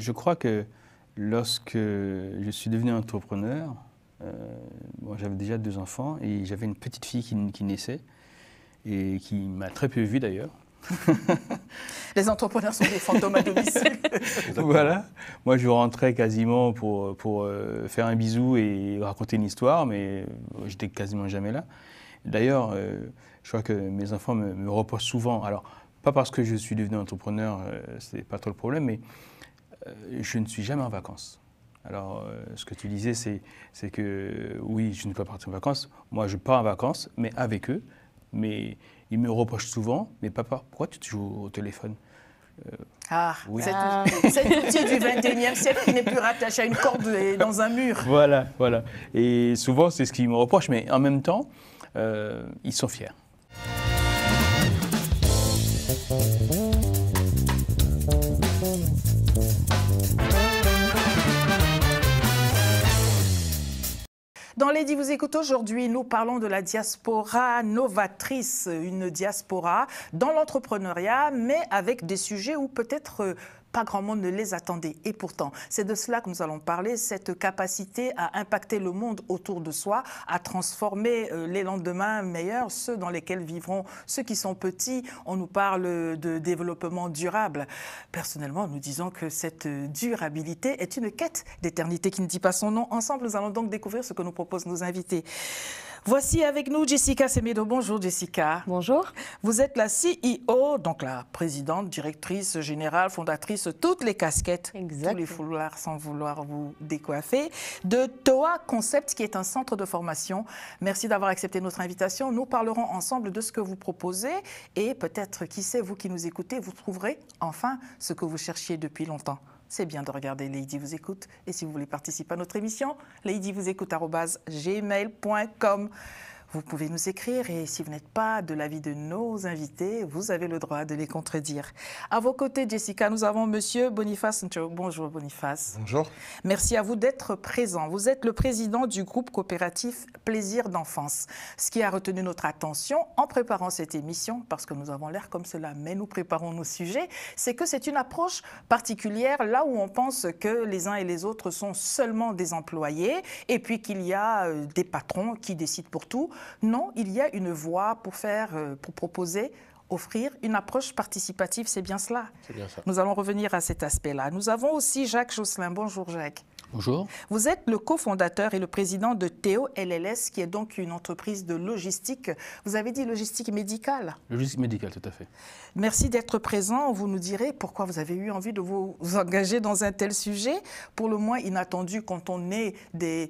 je crois que lorsque je suis devenu entrepreneur, bon, j'avais déjà 2 enfants et j'avais une petite fille qui naissait et qui m'a très peu vu d'ailleurs. Les entrepreneurs sont des fantômes à domicile. Voilà. Moi, je rentrais quasiment pour faire un bisou et raconter une histoire, mais j'étais quasiment jamais là. D'ailleurs, je crois que mes enfants me reprochent souvent. Alors, pas parce que je suis devenu entrepreneur, c'est pas trop le problème, mais je ne suis jamais en vacances. Alors, ce que tu disais, c'est que oui, je ne peux pas partir en vacances. Moi, je pars en vacances, mais avec eux. Mais ils me reprochent souvent, mais papa, pourquoi tu joues au téléphone? Oui. Cet outil du 21e siècle qui n'est plus rattaché à une corde et dans un mur. Voilà, voilà. Et souvent, c'est ce qu'ils me reprochent, mais en même temps, ils sont fiers. Dans Lady vous écoute aujourd'hui, nous parlons de la diaspora novatrice, une diaspora dans l'entrepreneuriat, mais avec des sujets où peut-être pas grand monde ne les attendait. Et pourtant, c'est de cela que nous allons parler, cette capacité à impacter le monde autour de soi, à transformer les lendemains meilleurs, ceux dans lesquels vivront ceux qui sont petits. On nous parle de développement durable. Personnellement, nous disons que cette durabilité est une quête d'éternité qui ne dit pas son nom. Ensemble, nous allons donc découvrir ce que nous proposent nos invités. Voici avec nous Jessica Semedo. Bonjour Jessica. Bonjour. Vous êtes la CEO, donc la présidente, directrice générale, fondatrice, toutes les casquettes, exact. Tous les foulards sans vouloir vous décoiffer, de TOA Concept, qui est un centre de formation. Merci d'avoir accepté notre invitation. Nous parlerons ensemble de ce que vous proposez et peut-être, qui sait, vous qui nous écoutez, vous trouverez enfin ce que vous cherchiez depuis longtemps. C'est bien de regarder Lady vous écoute. Et si vous voulez participer à notre émission, ladyvousécoute@gmail.com. Vous pouvez nous écrire et si vous n'êtes pas de l'avis de nos invités, vous avez le droit de les contredire. À vos côtés, Jessica, nous avons Monsieur Boniface Ncho. Bonjour Boniface. Bonjour. Merci à vous d'être présent. Vous êtes le président du groupe coopératif Plaisir d'enfance. Ce qui a retenu notre attention en préparant cette émission, parce que nous avons l'air comme cela, mais nous préparons nos sujets, c'est que c'est une approche particulière là où on pense que les uns et les autres sont seulement des employés et puis qu'il y a des patrons qui décident pour tout. Non, il y a une voie pour proposer, offrir une approche participative, c'est bien cela. C'est bien ça. Nous allons revenir à cet aspect-là. Nous avons aussi Jacques Josselin. Bonjour Jacques. Bonjour. Vous êtes le cofondateur et le président de Théo LLS, qui est donc une entreprise de logistique. Vous avez dit logistique médicale. Logistique médicale, tout à fait. Merci d'être présent. Vous nous direz pourquoi vous avez eu envie de vous engager dans un tel sujet, pour le moins inattendu quand on est des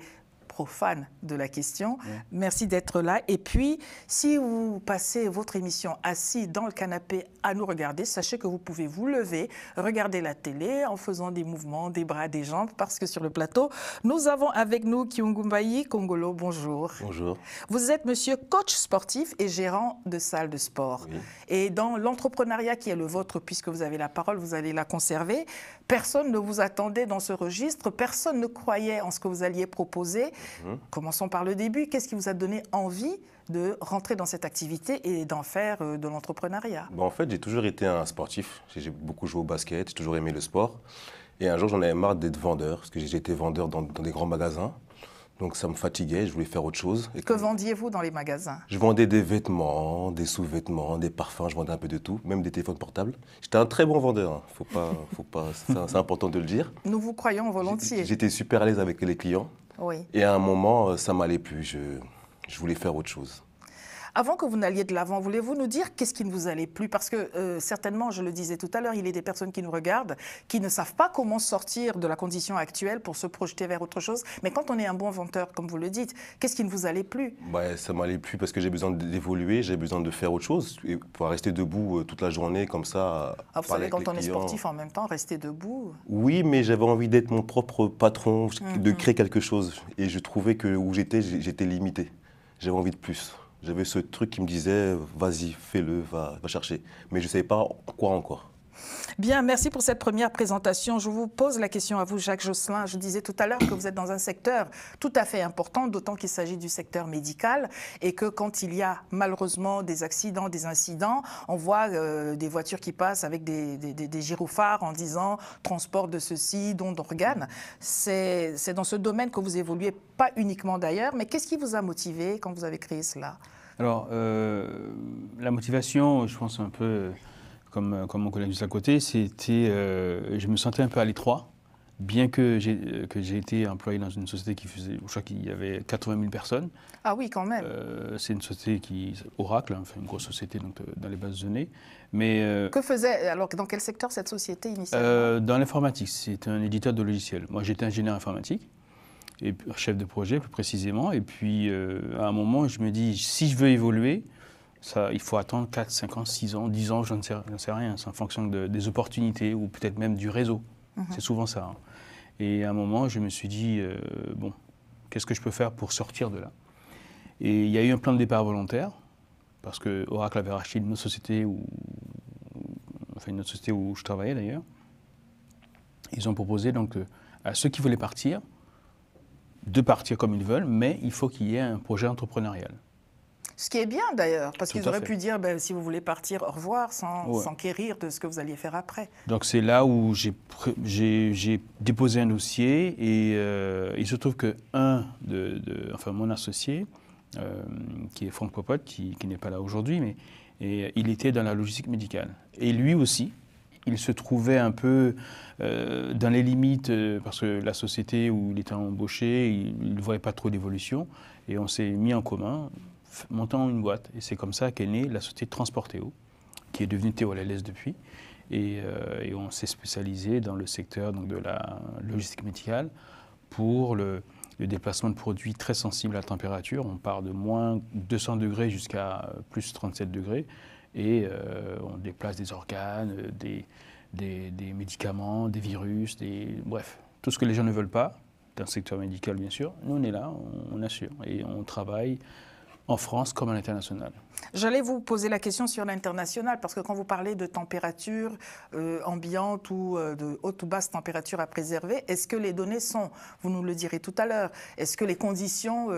profane de la question. Merci d'être là. Et puis, si vous passez votre émission assis dans le canapé à nous regarder, sachez que vous pouvez vous lever, regarder la télé en faisant des mouvements, des bras, des jambes, parce que sur le plateau, nous avons avec nous Kyungumbayi Kongolo. Bonjour. Bonjour. Vous êtes monsieur coach sportif et gérant de salle de sport. Oui. Et dans l'entrepreneuriat qui est le vôtre, puisque vous avez la parole, vous allez la conserver, personne ne vous attendait dans ce registre, personne ne croyait en ce que vous alliez proposer. Commençons par le début. Qu'est-ce qui vous a donné envie de rentrer dans cette activité et d'en faire de l'entrepreneuriat? En fait, j'ai toujours été un sportif. J'ai beaucoup joué au basket, j'ai toujours aimé le sport. Et un jour, j'en avais marre d'être vendeur, parce que j'ai été vendeur dans des grands magasins. Donc ça me fatiguait, je voulais faire autre chose. Que vendiez-vous dans les magasins? Je vendais des vêtements, des sous-vêtements, des parfums, je vendais un peu de tout, même des téléphones portables. J'étais un très bon vendeur, hein. Faut pas, c'est important de le dire. Nous vous croyons volontiers. J'étais super à l'aise avec les clients. Oui. Et à un moment, ça m'allait plus, je voulais faire autre chose. Avant que vous n'alliez de l'avant, voulez-vous nous dire qu'est-ce qui ne vous allait plus? Parce que certainement, je le disais tout à l'heure, il y a des personnes qui nous regardent, qui ne savent pas comment sortir de la condition actuelle pour se projeter vers autre chose. Mais quand on est un bon vendeur, comme vous le dites, qu'est-ce qui ne vous allait plus? Ça m'allait plus parce que j'ai besoin d'évoluer, j'ai besoin de faire autre chose. Et pour rester debout toute la journée comme ça. Vous savez, quand on est sportif en même temps, rester debout. Oui, mais j'avais envie d'être mon propre patron, de créer quelque chose. Et je trouvais que où j'étais limité. J'avais envie de plus. J'avais ce truc qui me disait, vas-y, fais-le, va chercher. Mais je ne savais pas quoi encore. Bien, merci pour cette première présentation. Je vous pose la question à vous, Jacques Josselin. Je disais tout à l'heure que vous êtes dans un secteur tout à fait important, d'autant qu'il s'agit du secteur médical et que quand il y a malheureusement des accidents, des incidents, on voit des voitures qui passent avec des gyrophares en disant « transport de ceci, don d'organes ». C'est dans ce domaine que vous évoluez, pas uniquement d'ailleurs, mais qu'est-ce qui vous a motivé quand vous avez créé cela? Alors, la motivation, je pense un peu... Comme mon collègue juste à côté, je me sentais un peu à l'étroit, bien que j'ai été employé dans une société qui faisait, je crois qu'il y avait 80 000 personnes. Ah oui, quand même. C'est une société Oracle, enfin une grosse société donc, dans les bases de données. Mais, que faisait, alors dans quel secteur cette société initialement? Dans l'informatique, c'est un éditeur de logiciels. Moi j'étais ingénieur informatique, et chef de projet plus précisément, et puis à un moment je me dis, si je veux évoluer, ça, il faut attendre 4, 5 ans, 6 ans, 10 ans, je ne sais rien. C'est en fonction des opportunités ou peut-être même du réseau. C'est souvent ça. Hein. Et à un moment, je me suis dit, bon, qu'est-ce que je peux faire pour sortir de là? Et il y a eu un plan de départ volontaire, parce que Oracle avait racheté une autre société, une autre société où je travaillais d'ailleurs. Ils ont proposé donc à ceux qui voulaient partir, de partir comme ils veulent, mais il faut qu'il y ait un projet entrepreneurial. Ce qui est bien d'ailleurs, parce qu'ils auraient pu dire, ben, si vous voulez partir, au revoir, sans s'enquérir de ce que vous alliez faire après. Donc c'est là où j'ai déposé un dossier et il se trouve que mon associé, qui est Franck Popote, qui n'est pas là aujourd'hui, mais il était dans la logistique médicale. Et lui aussi, il se trouvait un peu dans les limites, parce que la société où il était embauché, il ne voyait pas trop d'évolution, et on s'est mis en commun, montant une boîte. Et c'est comme ça qu'est née la société Transportéo, qui est devenue Théo LLS depuis. Et on s'est spécialisé dans le secteur donc, de la logistique médicale pour le déplacement de produits très sensibles à la température. On part de moins 200 degrés jusqu'à plus 37 degrés. Et on déplace des organes, des médicaments, des virus, bref, tout ce que les gens ne veulent pas, dans le secteur médical bien sûr. Nous on est là, on assure et on travaille en France comme à l'international. J'allais vous poser la question sur l'international, parce que quand vous parlez de température ambiante ou de haute ou basse température à préserver, est-ce que les données sont, vous nous le direz tout à l'heure, est-ce que les conditions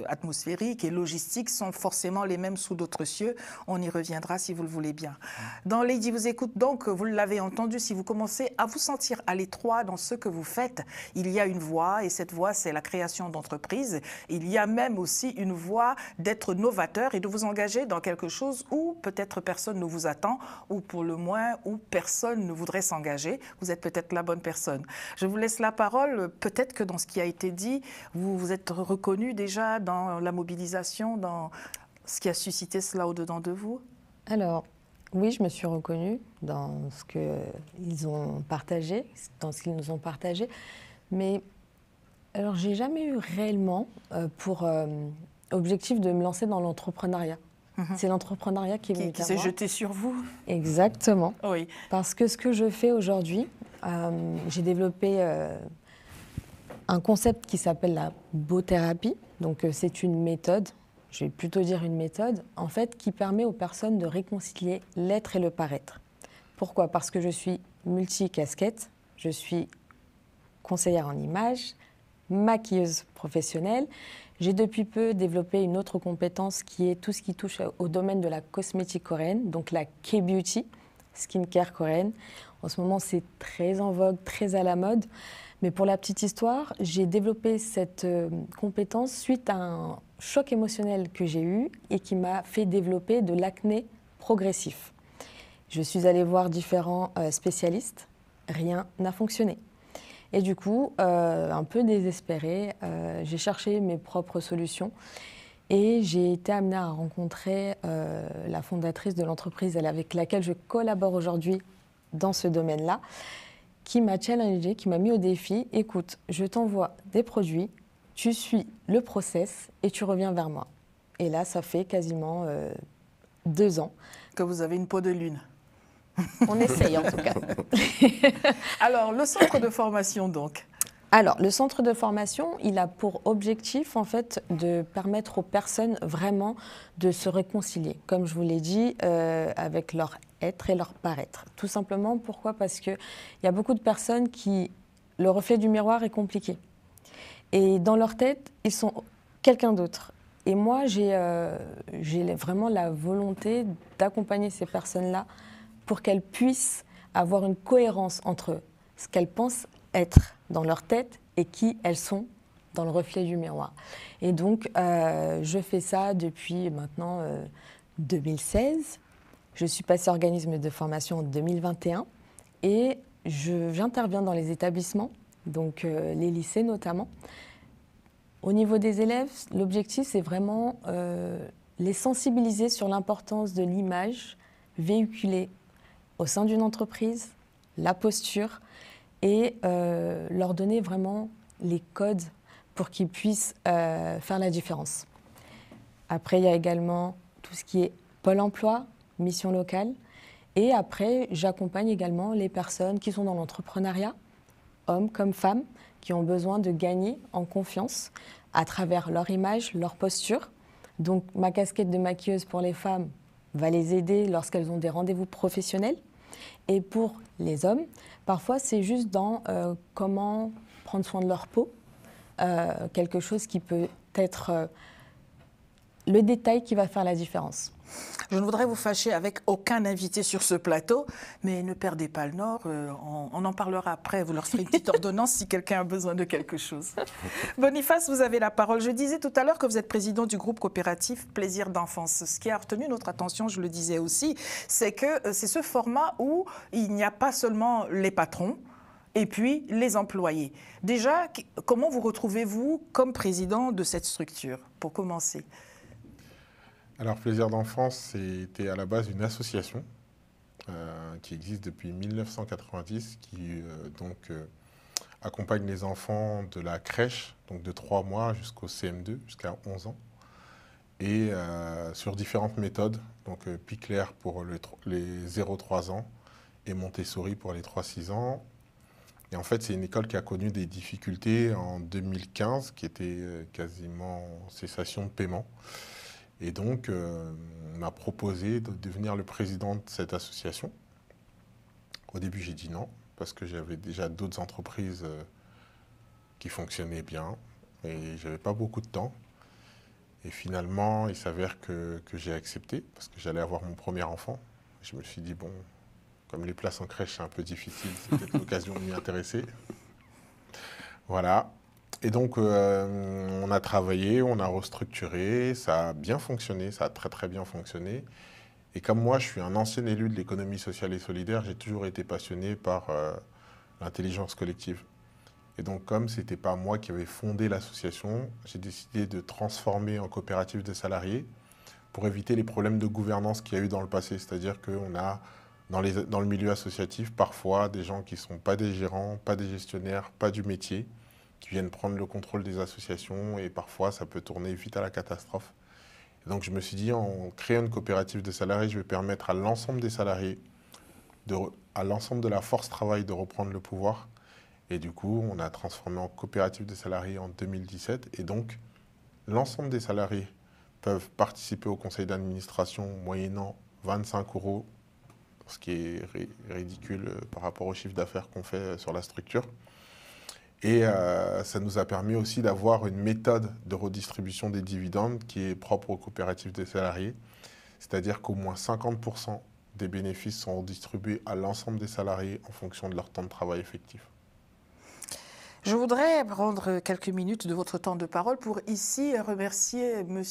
atmosphériques et logistiques sont forcément les mêmes sous d'autres cieux? On y reviendra si vous le voulez bien. Dans Lady vous écoute donc, vous l'avez entendu, si vous commencez à vous sentir à l'étroit dans ce que vous faites, il y a une voie, et cette voie c'est la création d'entreprises. Il y a même aussi une voie d'être novateur et de vous engager dans quelque chose où peut-être personne ne vous attend ou pour le moins où personne ne voudrait s'engager. Vous êtes peut-être la bonne personne. Je vous laisse la parole. Peut-être que dans ce qui a été dit, vous vous êtes reconnu déjà dans la mobilisation, dans ce qui a suscité cela au-dedans de vous? Alors, oui, je me suis reconnue dans ce qu'ils ont partagé, dans ce qu'ils nous ont partagé. Mais alors, j'ai jamais eu réellement pour objectif de me lancer dans l'entrepreneuriat. C'est l'entrepreneuriat qui s'est jeté sur vous. Exactement. Oui. Parce que ce que je fais aujourd'hui, j'ai développé un concept qui s'appelle la bothérapie. Donc c'est une méthode, je vais plutôt dire une méthode, en fait, qui permet aux personnes de réconcilier l'être et le paraître. Pourquoi? Parce que je suis multicasquette, je suis conseillère en images, maquilleuse professionnelle. J'ai depuis peu développé une autre compétence qui est tout ce qui touche au domaine de la cosmétique coréenne, donc la K-beauty, skincare coréenne. En ce moment, c'est très en vogue, très à la mode. Mais pour la petite histoire, j'ai développé cette compétence suite à un choc émotionnel que j'ai eu et qui m'a fait développer de l'acné progressif. Je suis allée voir différents spécialistes, rien n'a fonctionné. Et du coup, un peu désespérée, j'ai cherché mes propres solutions et j'ai été amenée à rencontrer la fondatrice de l'entreprise avec laquelle je collabore aujourd'hui dans ce domaine-là, qui m'a challengée, qui m'a mis au défi. Écoute, je t'envoie des produits, tu suis le process et tu reviens vers moi. Et là, ça fait quasiment 2 ans. Que vous avez une peau de lune. On essaye en tout cas. Alors, le centre de formation donc? Alors, le centre de formation, il a pour objectif en fait de permettre aux personnes vraiment de se réconcilier, comme je vous l'ai dit, avec leur être et leur paraître. Tout simplement, pourquoi? Parce qu'il y a beaucoup de personnes qui... Le reflet du miroir est compliqué. Et dans leur tête, ils sont quelqu'un d'autre. Et moi, j'ai vraiment la volonté d'accompagner ces personnes-là pour qu'elles puissent avoir une cohérence entre ce qu'elles pensent être dans leur tête et qui elles sont dans le reflet du miroir. Et donc, je fais ça depuis maintenant 2016. Je suis passée organisme de formation en 2021 et j'interviens dans les établissements, donc les lycées notamment. Au niveau des élèves, l'objectif, c'est vraiment les sensibiliser sur l'importance de l'image véhiculée au sein d'une entreprise, la posture, et leur donner vraiment les codes pour qu'ils puissent faire la différence. Après, il y a également tout ce qui est Pôle emploi, mission locale. Et après, j'accompagne également les personnes qui sont dans l'entrepreneuriat, hommes comme femmes, qui ont besoin de gagner en confiance à travers leur image, leur posture. Donc, ma casquette de maquilleuse pour les femmes va les aider lorsqu'elles ont des rendez-vous professionnels. Et pour les hommes, parfois, c'est juste dans comment prendre soin de leur peau, quelque chose qui peut être le détail qui va faire la différence. Je ne voudrais vous fâcher avec aucun invité sur ce plateau, mais ne perdez pas le nord. On en parlera après. Vous leur ferez une petite ordonnance si quelqu'un a besoin de quelque chose. Boniface, vous avez la parole. Je disais tout à l'heure que vous êtes président du groupe coopératif Plaisir d'enfance. Ce qui a retenu notre attention, je le disais aussi, c'est que c'est ce format où il n'y a pas seulement les patrons, et puis les employés. Déjà, comment vous retrouvez-vous comme président de cette structure, pour commencer? Alors, Plaisir d'enfance, c'était à la base une association qui existe depuis 1990, qui accompagne les enfants de la crèche, donc de 3 mois jusqu'au CM2, jusqu'à 11 ans, et sur différentes méthodes, donc Piclair pour les 0-3 ans et Montessori pour les 3-6 ans. Et en fait, c'est une école qui a connu des difficultés en 2015, qui était quasiment en cessation de paiement. Et donc, on m'a proposé de devenir le président de cette association. Au début, j'ai dit non, parce que j'avais déjà d'autres entreprises qui fonctionnaient bien, et je n'avais pas beaucoup de temps. Et finalement, il s'avère que j'ai accepté, parce que j'allais avoir mon premier enfant. Je me suis dit, bon, comme les places en crèche, c'est un peu difficile, c'est peut-être l'occasion de m'y intéresser. Voilà. Et donc, on a travaillé, on a restructuré, ça a bien fonctionné, ça a très très bien fonctionné. Et comme moi, je suis un ancien élu de l'économie sociale et solidaire, j'ai toujours été passionné par l'intelligence collective. Et donc, comme ce n'était pas moi qui avais fondé l'association, j'ai décidé de transformer en coopérative de salariés pour éviter les problèmes de gouvernance qu'il y a eu dans le passé. C'est-à-dire qu'on a, dans le milieu associatif, parfois des gens qui ne sont pas des gérants, pas des gestionnaires, pas du métier, qui viennent prendre le contrôle des associations et parfois ça peut tourner vite à la catastrophe. Et donc je me suis dit, en créant une coopérative de salariés, je vais permettre à l'ensemble des salariés, à l'ensemble de la force travail de reprendre le pouvoir. Et du coup, on a transformé en coopérative de salariés en 2017. Et donc, l'ensemble des salariés peuvent participer au conseil d'administration moyennant 25 €, ce qui est ridicule par rapport au chiffre d'affaires qu'on fait sur la structure. Et ça nous a permis aussi d'avoir une méthode de redistribution des dividendes qui est propre aux coopératives des salariés. C'est-à-dire qu'au moins 50% des bénéfices sont redistribués à l'ensemble des salariés en fonction de leur temps de travail effectif. Je voudrais prendre quelques minutes de votre temps de parole pour ici remercier M.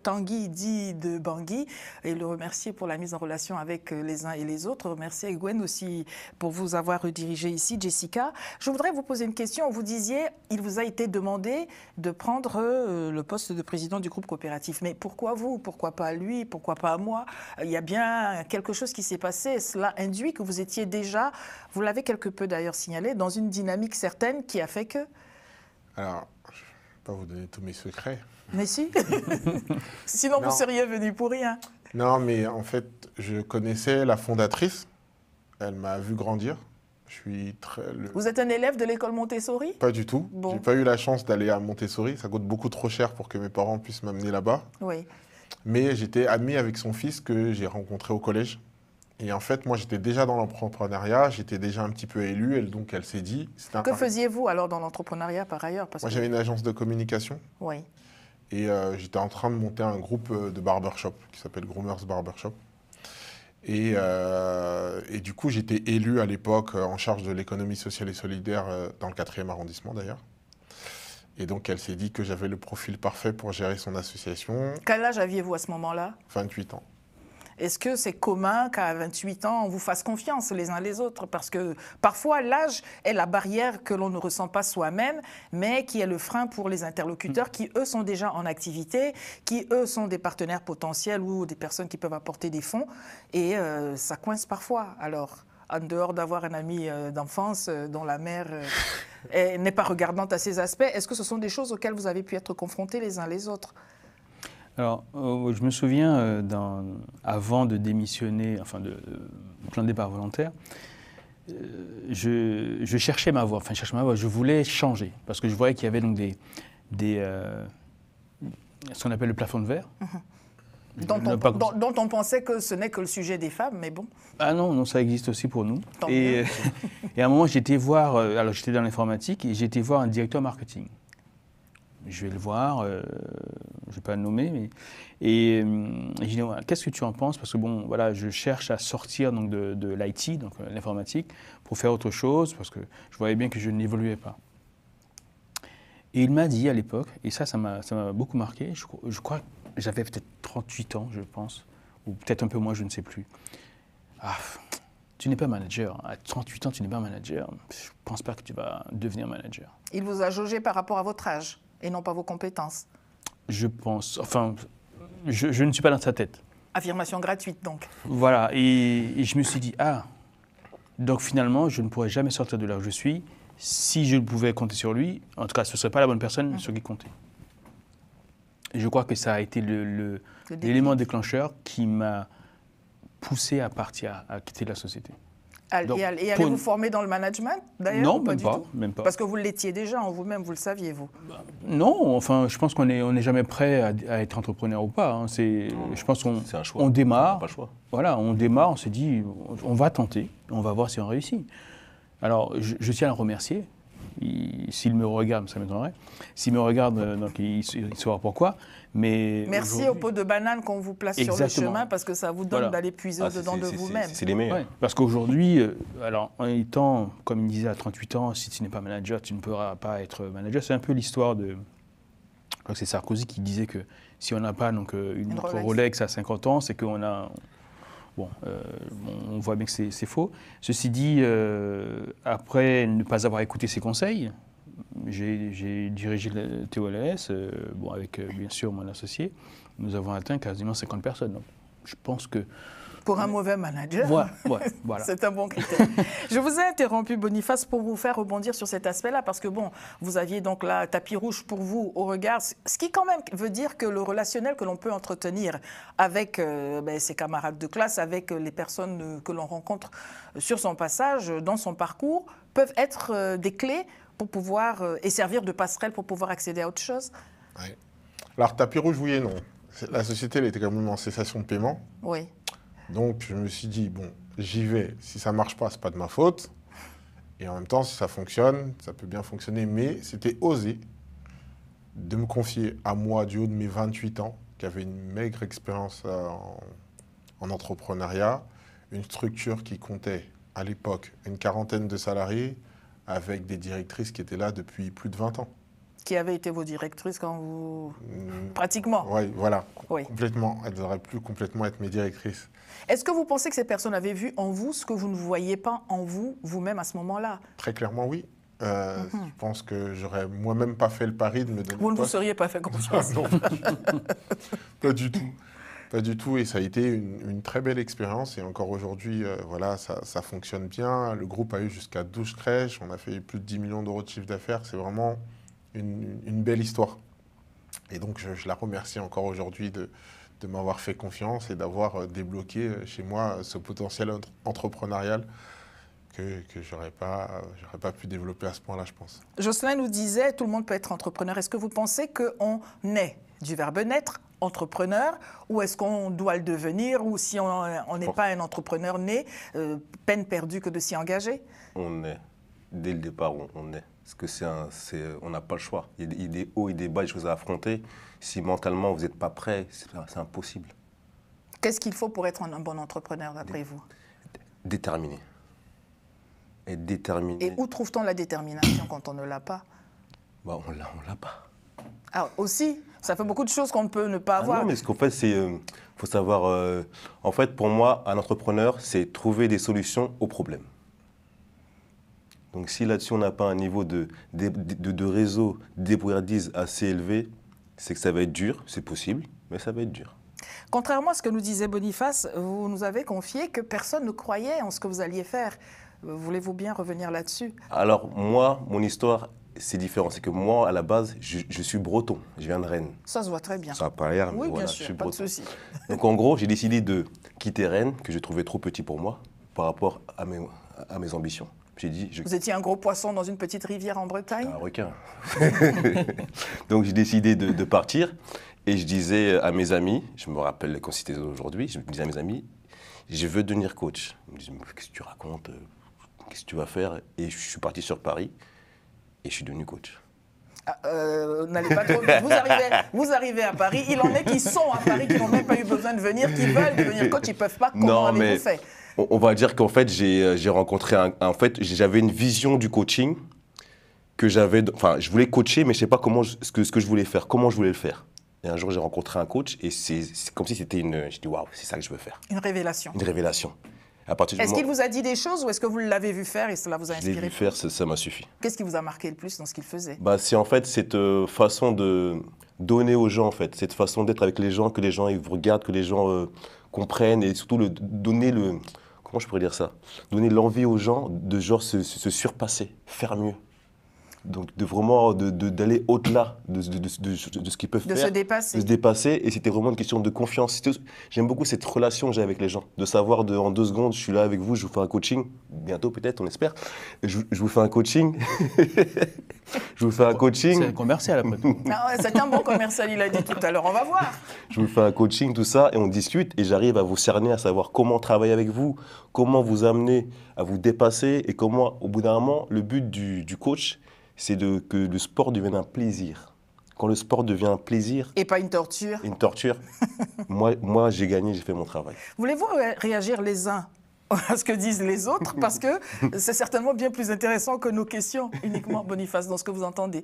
Tanguy dit de Bangui et le remercier pour la mise en relation avec les uns et les autres. Remercier Gwen aussi pour vous avoir redirigé ici, Jessica. Je voudrais vous poser une question. Vous disiez, il vous a été demandé de prendre le poste de président du groupe coopératif. Mais pourquoi vous? Pourquoi pas lui? Pourquoi pas moi? Il y a bien quelque chose qui s'est passé. Cela induit que vous étiez déjà, vous l'avez quelque peu d'ailleurs signalé, dans une dynamique certaine qui a fait que... Alors, je ne vais pas vous donner tous mes secrets. Mais si. Sinon, vous seriez venu pour rien. Non, mais en fait, je connaissais la fondatrice. Elle m'a vu grandir. Vous êtes un élève de l'école Montessori? Pas du tout. Bon. J'ai pas eu la chance d'aller à Montessori. Ça coûte beaucoup trop cher pour que mes parents puissent m'amener là-bas. Oui. Mais j'étais ami avec son fils que j'ai rencontré au collège. Et en fait, moi, j'étais déjà dans l'entrepreneuriat, j'étais déjà un petit peu élu, donc elle s'est dit... Que faisiez-vous alors dans l'entrepreneuriat par ailleurs? Moi, j'avais une agence de communication. Oui. Et j'étais en train de monter un groupe de barbershop qui s'appelle Groomers Barbershop. Et du coup, j'étais élu à l'époque en charge de l'économie sociale et solidaire dans le 4e arrondissement d'ailleurs. Et donc, elle s'est dit que j'avais le profil parfait pour gérer son association. Quel âge aviez-vous à ce moment-là? 28 ans. Est-ce que c'est commun qu'à 28 ans, on vous fasse confiance les uns les autres? Parce que parfois, l'âge est la barrière que l'on ne ressent pas soi-même, mais qui est le frein pour les interlocuteurs qui, eux, sont déjà en activité, qui, eux, sont des partenaires potentiels ou des personnes qui peuvent apporter des fonds. Et ça coince parfois. Alors, en dehors d'avoir un ami d'enfance dont la mère n'est pas regardante à ces aspects, est-ce que ce sont des choses auxquelles vous avez pu être confrontés les uns les autres? Alors, je me souviens, avant de démissionner, enfin de plan de départ volontaire, je cherchais ma voie. Je voulais changer parce que je voyais qu'il y avait donc ce qu'on appelle le plafond de verre. Dont on pensait que ce n'est que le sujet des femmes, mais bon. Ah non, ça existe aussi pour nous. Et à un moment, j'étais voir, alors j'étais dans l'informatique et j'étais voir un directeur marketing. Je vais le voir, je ne vais pas le nommer, mais et je dis ouais, qu'est-ce que tu en penses? Parce que bon, voilà, je cherche à sortir donc de l'IT, donc l'informatique, pour faire autre chose, parce que je voyais bien que je n'évoluais pas. Et il m'a dit à l'époque, et ça m'a beaucoup marqué, je crois que j'avais peut-être 38 ans, je pense, ou peut-être un peu moins, je ne sais plus. Ah, tu n'es pas manager. À 38 ans, tu n'es pas manager. Je ne pense pas que tu vas devenir manager. Il vous a jaugé par rapport à votre âge et non pas vos compétences? Je pense. Enfin, je ne suis pas dans sa tête. Affirmation gratuite, donc. Voilà. Et je me suis dit, ah, donc finalement, je ne pourrais jamais sortir de là où je suis. Si je pouvais compter sur lui, en tout cas, ce ne serait pas la bonne personne sur qui compter. Et je crois que ça a été l'élément déclencheur qui m'a poussé à partir, à quitter la société. Et allez-vous former dans le management, d'ailleurs? Non, même pas. Parce que vous l'étiez déjà en vous-même, vous le saviez, vous? Non, enfin, je pense qu'on n'est jamais prêt à être entrepreneur ou pas. Hein. Je pense qu'on démarre. Pas le choix. Voilà, on démarre, on s'est dit, on va tenter, on va voir si on réussit. Alors, je tiens à le remercier. S'il me regarde, ça m'étonnerait. S'il me regarde, donc il saura pourquoi. Mais merci au pot de banane qu'on vous place sur le chemin, parce que ça vous donne d'aller puiser au-dedans de vous-même. C'est les meilleurs. Ouais, parce qu'aujourd'hui, alors en étant, comme il disait, à 38 ans, si tu n'es pas manager, tu ne pourras pas être manager. C'est un peu l'histoire de... Je crois que c'est Sarkozy qui disait que si on n'a pas donc, une Rolex à 50 ans, c'est qu'on a... Bon, on voit bien que c'est faux. Ceci dit, après ne pas avoir écouté ses conseils, j'ai dirigé le TOLS, avec bien sûr mon associé. Nous avons atteint quasiment 50 personnes. Donc, je pense que... Pour un mauvais manager, voilà. C'est un bon critère. Je vous ai interrompu, Boniface, pour vous faire rebondir sur cet aspect-là, parce que bon, vous aviez donc là tapis rouge pour vous au regard, ce qui quand même veut dire que le relationnel que l'on peut entretenir avec ses camarades de classe, avec les personnes que l'on rencontre sur son passage, dans son parcours, peuvent être des clés pour pouvoir, et servir de passerelle pour pouvoir accéder à autre chose. Oui. Alors, tapis rouge, oui et non. La société, elle était quand même en cessation de paiement. Oui. Donc, je me suis dit, bon, j'y vais. Si ça ne marche pas, ce n'est pas de ma faute. Et en même temps, si ça fonctionne, ça peut bien fonctionner. Mais c'était osé de me confier à moi, du haut de mes 28 ans, qui avait une maigre expérience en entrepreneuriat, une structure qui comptait, à l'époque, une quarantaine de salariés, avec des directrices qui étaient là depuis plus de 20 ans. Qui avaient été vos directrices quand vous... Pratiquement. Oui, voilà. Oui. Complètement. Elles auraient pu complètement être mes directrices. Est-ce que vous pensez que ces personnes avaient vu en vous ce que vous ne voyiez pas en vous-même à ce moment-là? Très clairement, oui. Je pense que j'aurais moi-même pas fait le pari de me donner... Vous ne vous seriez pas fait confiance? Non, pas du tout. Pas du tout. Et ça a été une très belle expérience. Et encore aujourd'hui, voilà, ça fonctionne bien. Le groupe a eu jusqu'à 12 crèches. On a fait plus de 10 millions d'euros de chiffre d'affaires. C'est vraiment une belle histoire. Et donc, je la remercie encore aujourd'hui de m'avoir fait confiance et d'avoir débloqué chez moi ce potentiel entrepreneurial que j'aurais pas pu développer à ce point-là, je pense. Jocelyn nous disait, tout le monde peut être entrepreneur. Est-ce que vous pensez qu'on est du verbe naître entrepreneur, ou est-ce qu'on doit le devenir, ou si on n'est pas un entrepreneur né, peine perdue que de s'y engager? On est. Dès le départ, on est. Parce que on n'a pas le choix. Il y a des hauts et des bas, des choses à affronter. Si mentalement vous n'êtes pas prêt, c'est impossible. Qu'est-ce qu'il faut pour être un bon entrepreneur, d'après vous? Déterminé. Être déterminé. Et où trouve-t-on la détermination quand on ne l'a pas? Bah, on l'a pas. Alors aussi, ça fait beaucoup de choses qu'on ne peut ne pas avoir. Non, mais ce qu'en fait, faut savoir. En fait, pour moi, un entrepreneur, c'est trouver des solutions aux problèmes. Donc, si là-dessus, on n'a pas un niveau de réseau, de débrouillardise assez élevé, c'est que ça va être dur. C'est possible, mais ça va être dur. Contrairement à ce que nous disait Boniface, vous nous avez confié que personne ne croyait en ce que vous alliez faire. Voulez-vous bien revenir là-dessus? Alors, moi, mon histoire, c'est différent. C'est que moi, à la base, je suis breton. Je viens de Rennes. Ça se voit très bien. Ça va pas l'air, mais Oui, voilà, bien je suis sûr, pas de breton. souci. Donc, en gros, j'ai décidé de quitter Rennes, que je trouvais trop petit pour moi, par rapport à mes ambitions. J'ai dit, Vous étiez un gros poisson dans une petite rivière en Bretagne? un requin. Donc, j'ai décidé de partir. Et je disais à mes amis, je me rappelle quand c'était aujourd'hui, je me disais à mes amis, je veux devenir coach. Ils me disaient, qu'est-ce que tu racontes? Qu'est-ce que tu vas faire? Et je suis parti sur Paris et je suis devenu coach. N'allez pas trop vite. Vous arrivez à Paris. Il en est qui sont à Paris, qui n'ont même pas eu besoin de venir, qui veulent devenir coach, ils ne peuvent pas. Comment avez-vous fait? On va dire qu'en fait, j'ai rencontré en fait, j'avais une vision du coaching que j'avais. Enfin, je voulais coacher, mais je ne sais pas ce que je voulais faire, comment je voulais le faire. Et un jour, j'ai rencontré un coach et c'est comme si c'était je dis, waouh, c'est ça que je veux faire. Une révélation. Une révélation. Est-ce qu'il vous a dit des choses ou est-ce que vous l'avez vu faire et cela vous a inspiré? Je l'ai vu faire, ça m'a suffi. Qu'est-ce qui vous a marqué le plus dans ce qu'il faisait? C'est en fait cette façon de donner aux gens, en fait, cette façon d'être avec les gens, que les gens ils vous regardent, que les gens comprennent et surtout donner comment je pourrais dire ça? Donner l'envie aux gens de genre se surpasser, faire mieux. Donc de vraiment d'aller au-delà de ce qu'ils peuvent faire. De se dépasser. De se dépasser. Et c'était vraiment une question de confiance. J'aime beaucoup cette relation que j'ai avec les gens. De savoir en 2 secondes, je suis là avec vous, je vous fais un coaching. Bientôt peut-être, on espère. Je vous fais un coaching. Je vous fais un coaching. C'est un commercial après tout. C'est un bon commercial, il a dit tout à l'heure. On va voir. Je vous fais un coaching, tout ça, et on discute. Et j'arrive à vous cerner, à savoir comment travailler avec vous, comment vous amener à vous dépasser. Et comment, au bout d'un moment, le but du coach, c'est que le sport devienne un plaisir. Quand le sport devient un plaisir... Et pas une torture. Une torture. moi j'ai gagné, j'ai fait mon travail. Voulez-vous réagir les uns à ce que disent les autres? Parce que c'est certainement bien plus intéressant que nos questions, uniquement, Boniface, dans ce que vous entendez.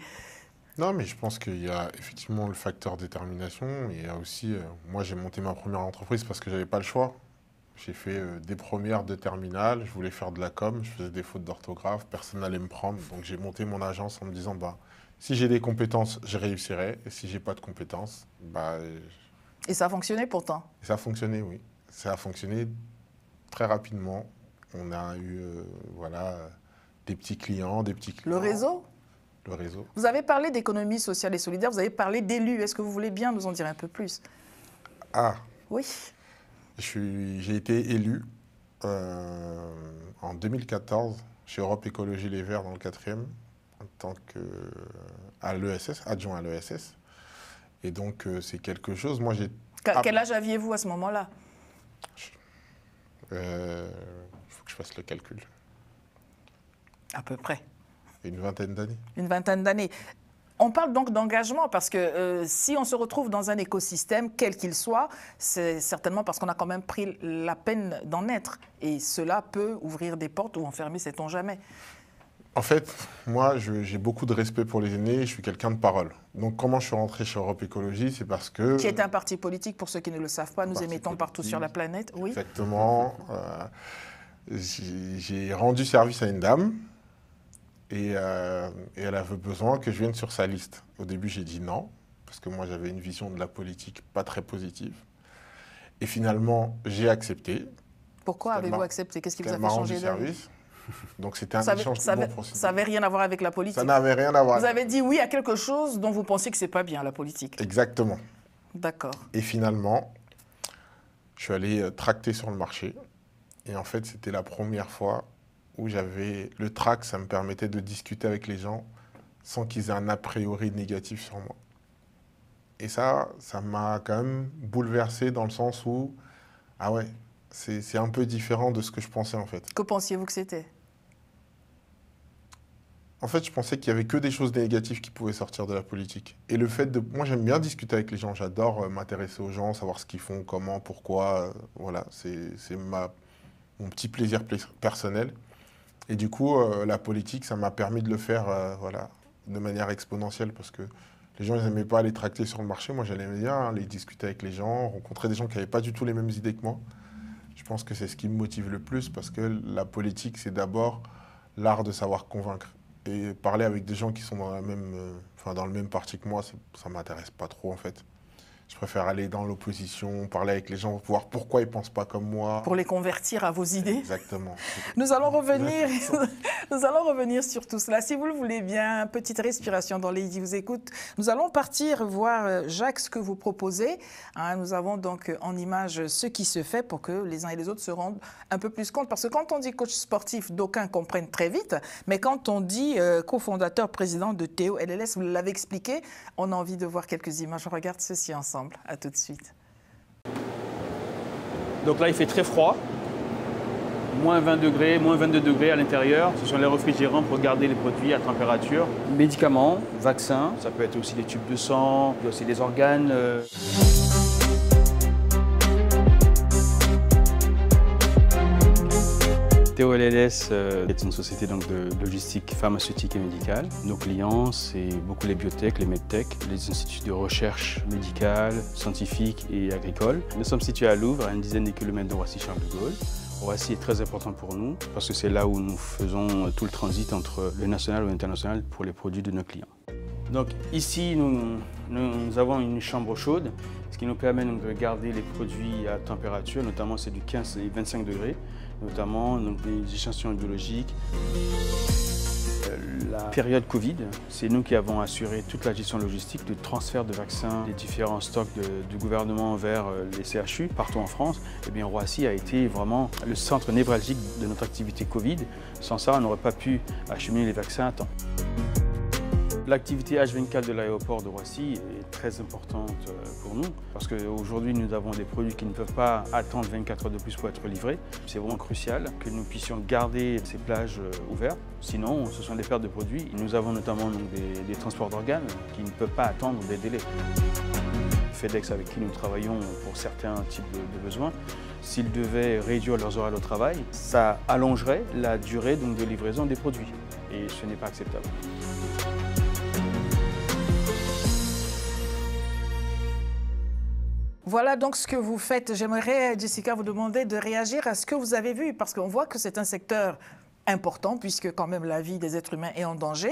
Non, mais je pense qu'il y a effectivement le facteur détermination. Et il y a aussi, moi j'ai monté ma première entreprise parce que je n'avais pas le choix. J'ai fait des premières de terminale, je voulais faire de la com, je faisais des fautes d'orthographe, personne n'allait me prendre. Donc j'ai monté mon agence en me disant, si j'ai des compétences, je réussirai. Et si j'ai pas de compétences, Et ça a fonctionné pourtant? Ça a fonctionné, oui. Ça a fonctionné très rapidement. On a eu des petits clients, Le réseau? Le réseau. Vous avez parlé d'économie sociale et solidaire, vous avez parlé d'élus. Est-ce que vous voulez bien nous en dire un peu plus? Ah. Oui. J'ai été élu en 2014 chez Europe Écologie Les Verts dans le 4e en tant à l'ESS, adjoint à l'ESS. Et donc c'est quelque chose, moi j'ai... Quel âge aviez-vous à ce moment-là? Il faut que je fasse le calcul. À peu près. Une vingtaine d'années. Une vingtaine d'années. On parle donc d'engagement parce que si on se retrouve dans un écosystème, quel qu'il soit, c'est certainement parce qu'on a quand même pris la peine d'en être. Et cela peut ouvrir des portes ou enfermer, sait-on jamais. En fait, moi, j'ai beaucoup de respect pour les aînés, je suis quelqu'un de parole. Donc comment je suis rentré chez Europe Écologie, c'est parce que... Qui est un parti politique, pour ceux qui ne le savent pas, nous émettons partout sur la planète. Oui. Exactement. J'ai rendu service à une dame. Et elle avait besoin que je vienne sur sa liste. Au début, j'ai dit non, parce que moi, j'avais une vision de la politique pas très positive. Et finalement, j'ai accepté. Pourquoi avez-vous accepté? Qu'est-ce qui vous a fait changer d'avis? Donc, c'était un échange bon pour ça n'avait rien à voir avec la politique? Ça n'avait rien à voir. Vous avez dit oui à quelque chose dont vous pensiez que ce n'est pas bien, la politique? Exactement. D'accord. Et finalement, je suis allé tracter sur le marché. Et en fait, c'était la première fois où j'avais le tract, ça me permettait de discuter avec les gens sans qu'ils aient un a priori négatif sur moi. Et ça m'a quand même bouleversé dans le sens où, ah ouais, c'est un peu différent de ce que je pensais en fait. Que pensiez-vous que c'était? En fait, je pensais qu'il y avait que des choses négatives qui pouvaient sortir de la politique. Et le fait de... Moi, j'aime bien discuter avec les gens. J'adore m'intéresser aux gens, savoir ce qu'ils font, comment, pourquoi. Voilà, c'est mon petit plaisir personnel. Et du coup, la politique, ça m'a permis de le faire voilà, de manière exponentielle parce que les gens, ils n'aimaient pas aller tracter sur le marché. Moi, j'aimais bien aller discuter avec les gens, rencontrer des gens qui n'avaient pas du tout les mêmes idées que moi. Je pense que c'est ce qui me motive le plus parce que la politique, c'est d'abord l'art de savoir convaincre. Et parler avec des gens qui sont dans le même parti que moi, ça ne m'intéresse pas trop en fait. Je préfère aller dans l'opposition, parler avec les gens, voir pourquoi ils ne pensent pas comme moi. Pour les convertir à vos idées. Exactement. Nous allons revenir sur tout cela. Si vous le voulez bien, petite respiration dans Lady vous écoute. Nous allons partir voir, Jacques, ce que vous proposez. Hein, nous avons donc en image ce qui se fait pour que les uns et les autres se rendent un peu plus compte. Parce que quand on dit coach sportif, d'aucuns comprennent très vite. Mais quand on dit cofondateur, président de Théo LLS, vous l'avez expliqué, on a envie de voir quelques images. On regarde ceci ensemble. À tout de suite. Donc là, il fait très froid. Moins 20 degrés, moins 22 degrés à l'intérieur. Ce sont les réfrigérants pour garder les produits à température. Médicaments, vaccins, ça peut être aussi des tubes de sang, aussi des organes. Théo LLS est une société donc, de logistique pharmaceutique et médicale. Nos clients, c'est beaucoup les biotech, les medtech, les instituts de recherche médicale, scientifique et agricole. Nous sommes situés à Louvre, à une dizaine de kilomètres de Roissy-Charles de Gaulle. Roissy est très important pour nous parce que c'est là où nous faisons tout le transit entre le national ou l'international pour les produits de nos clients. Donc ici, nous avons une chambre chaude, ce qui nous permet donc, de garder les produits à température, notamment c'est du 15 et 25 degrés, notamment donc, des échantillons biologiques. La période Covid, c'est nous qui avons assuré toute la gestion logistique de transfert de vaccins des différents stocks du gouvernement vers les CHU partout en France. Et bien Roissy a été vraiment le centre névralgique de notre activité Covid. Sans ça, on n'aurait pas pu acheminer les vaccins à temps. L'activité H24 de l'aéroport de Roissy est très importante pour nous parce qu'aujourd'hui nous avons des produits qui ne peuvent pas attendre 24 heures de plus pour être livrés. C'est vraiment crucial que nous puissions garder ces plages ouvertes, sinon ce sont des pertes de produits. Nous avons notamment donc, des transports d'organes qui ne peuvent pas attendre des délais. FedEx avec qui nous travaillons pour certains types de besoins, s'ils devaient réduire leurs horaires de travail, ça allongerait la durée donc, de livraison des produits et ce n'est pas acceptable. Voilà donc ce que vous faites. J'aimerais, Jessica, vous demander de réagir à ce que vous avez vu, parce qu'on voit que c'est un secteur important, puisque quand même la vie des êtres humains est en danger,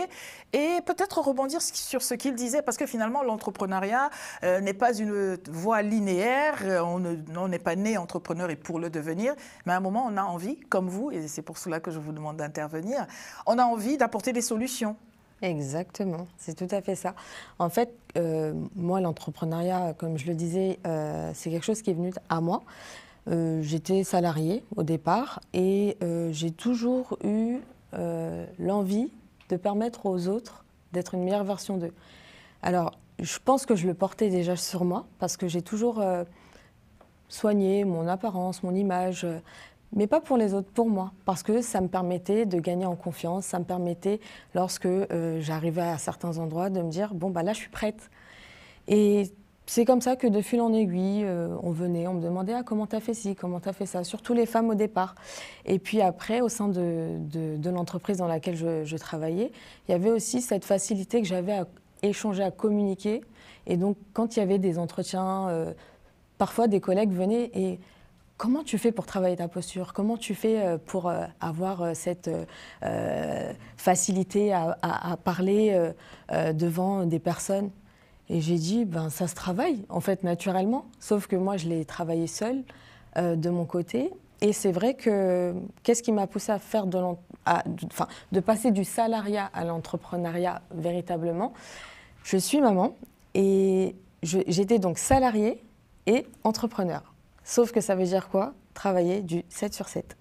et peut-être rebondir sur ce qu'il disait, parce que finalement l'entrepreneuriat n'est pas une voie linéaire, on n'est pas né entrepreneur et pour le devenir, mais à un moment on a envie, comme vous, et c'est pour cela que je vous demande d'intervenir, on a envie d'apporter des solutions. Exactement, c'est tout à fait ça. En fait, moi, l'entrepreneuriat, comme je le disais, c'est quelque chose qui est venu à moi. J'étais salariée au départ et j'ai toujours eu l'envie de permettre aux autres d'être une meilleure version d'eux. Alors, je pense que je le portais déjà sur moi parce que j'ai toujours soigné mon apparence, mon image, mais pas pour les autres, pour moi, parce que ça me permettait de gagner en confiance, ça me permettait, lorsque j'arrivais à certains endroits, de me dire, bon, bah là, je suis prête. Et c'est comme ça que de fil en aiguille, on venait, on me demandait, ah, comment t'as fait ci, comment t'as fait ça, surtout les femmes au départ. Et puis après, au sein de l'entreprise dans laquelle je travaillais, il y avait aussi cette facilité que j'avais à échanger, à communiquer. Et donc, quand il y avait des entretiens, parfois des collègues venaient et comment tu fais pour travailler ta posture? Comment tu fais pour avoir cette facilité à parler devant des personnes? Et j'ai dit, ben, ça se travaille, en fait, naturellement. Sauf que moi, je l'ai travaillé seule, de mon côté. Et c'est vrai que, qu'est-ce qui m'a poussée à faire de passer du salariat à l'entrepreneuriat véritablement? Je suis maman et j'étais donc salariée et entrepreneur. Sauf que ça veut dire quoi? Travailler du 7 sur 7.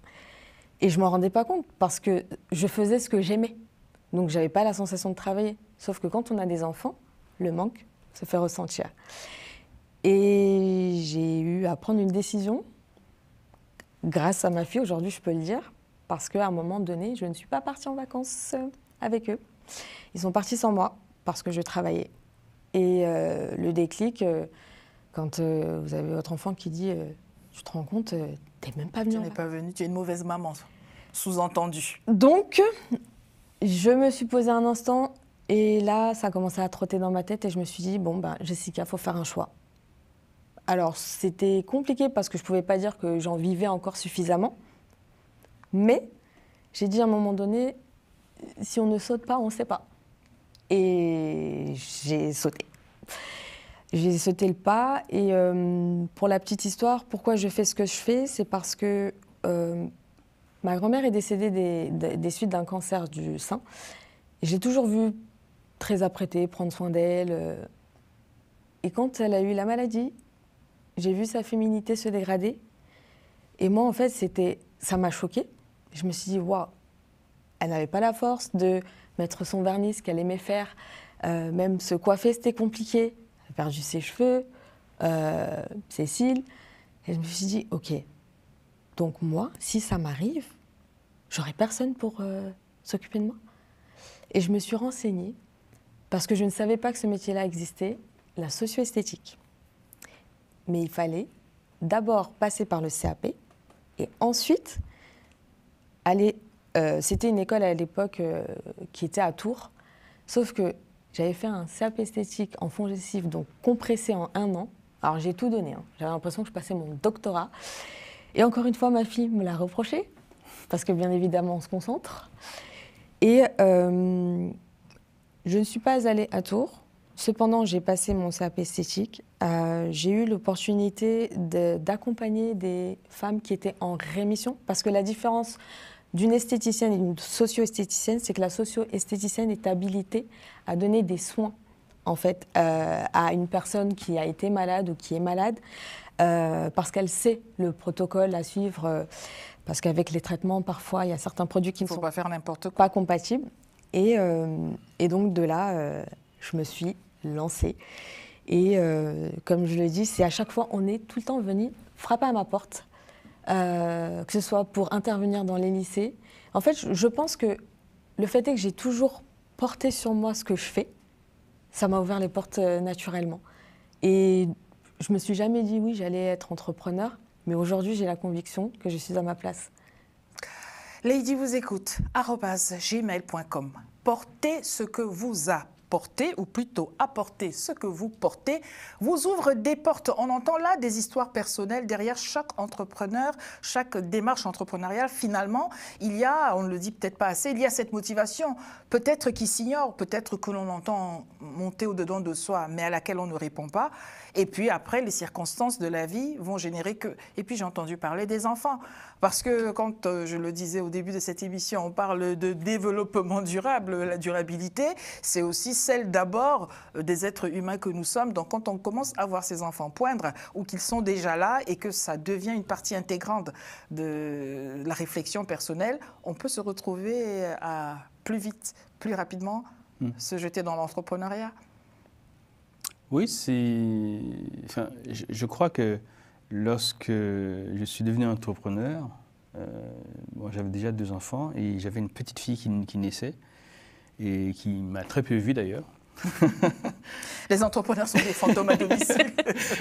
Et je ne m'en rendais pas compte parce que je faisais ce que j'aimais. Donc, je n'avais pas la sensation de travailler. Sauf que quand on a des enfants, le manque se fait ressentir. Et j'ai eu à prendre une décision, grâce à ma fille, aujourd'hui je peux le dire, parce qu'à un moment donné, je ne suis pas partie en vacances avec eux. Ils sont partis sans moi, parce que je travaillais. Et le déclic, quand vous avez votre enfant qui dit « Tu te rends compte, t'es même pas venue. » Tu n'es pas venue, tu es une mauvaise maman, sous-entendu. Donc, je me suis posée un instant, et là, ça a commencé à trotter dans ma tête, et je me suis dit « Bon, ben, Jessica, il faut faire un choix. » Alors, c'était compliqué parce que je ne pouvais pas dire que j'en vivais encore suffisamment. Mais j'ai dit à un moment donné, si on ne saute pas, on ne sait pas. Et j'ai sauté. J'ai sauté le pas. Et pour la petite histoire, pourquoi je fais ce que je fais, c'est parce que ma grand-mère est décédée des suites d'un cancer du sein. J'ai toujours vu très apprêtée, prendre soin d'elle. Et quand elle a eu la maladie, j'ai vu sa féminité se dégrader. Et moi, en fait, ça m'a choquée. Je me suis dit, waouh, elle n'avait pas la force de mettre son vernis, ce qu'elle aimait faire. Même se coiffer, c'était compliqué. Elle a perdu ses cheveux, ses cils. Et je me suis dit, ok, donc moi, si ça m'arrive, j'aurai personne pour s'occuper de moi. Et je me suis renseignée, parce que je ne savais pas que ce métier-là existait, la socio-esthétique. Mais il fallait d'abord passer par le CAP et ensuite aller... c'était une école à l'époque qui était à Tours, sauf que j'avais fait un CAP esthétique en fongicide, donc compressé en 1 an. Alors j'ai tout donné, hein. J'avais l'impression que je passais mon doctorat. Et encore une fois, ma fille me l'a reproché, parce que bien évidemment on se concentre. Et je ne suis pas allée à Tours. Cependant, j'ai passé mon CAP esthétique. J'ai eu l'opportunité d'accompagner des femmes qui étaient en rémission. Parce que la différence d'une esthéticienne et d'une socio-esthéticienne, c'est que la socio-esthéticienne est habilitée à donner des soins, en fait, à une personne qui a été malade ou qui est malade, parce qu'elle sait le protocole à suivre. Parce qu'avec les traitements, parfois, il y a certains produits qui ne sont pas faire n'importe quoi. Pas compatibles. Et donc, de là... je me suis lancée. Et comme je le dis, c'est à chaque fois, on est tout le temps venu frapper à ma porte, que ce soit pour intervenir dans les lycées. En fait, je pense que le fait est que j'ai toujours porté sur moi ce que je fais. Ça m'a ouvert les portes naturellement. Et je me suis jamais dit, oui, j'allais être entrepreneur, mais aujourd'hui, j'ai la conviction que je suis à ma place. Lady vous écoute, @gmail.com. Portez ce que vous a porter, ou plutôt apporter ce que vous portez, vous ouvre des portes. On entend là des histoires personnelles derrière chaque entrepreneur, chaque démarche entrepreneuriale. Finalement, il y a, on ne le dit peut-être pas assez, il y a cette motivation, peut-être qui s'ignore, peut-être que l'on entend monter au-dedans de soi, mais à laquelle on ne répond pas. Et puis après, les circonstances de la vie vont générer que... Et puis j'ai entendu parler des enfants. Parce que quand, je le disais au début de cette émission, on parle de développement durable, la durabilité, c'est aussi celle d'abord des êtres humains que nous sommes. Donc quand on commence à voir ces enfants poindre ou qu'ils sont déjà là et que ça devient une partie intégrante de la réflexion personnelle, on peut se retrouver à plus vite, plus rapidement, se jeter dans l'entrepreneuriat. Oui, enfin, je crois que lorsque je suis devenu entrepreneur, bon, j'avais déjà 2 enfants et j'avais une petite fille qui naissait et qui m'a très peu vu d'ailleurs. Les entrepreneurs sont des fantômes à domicile.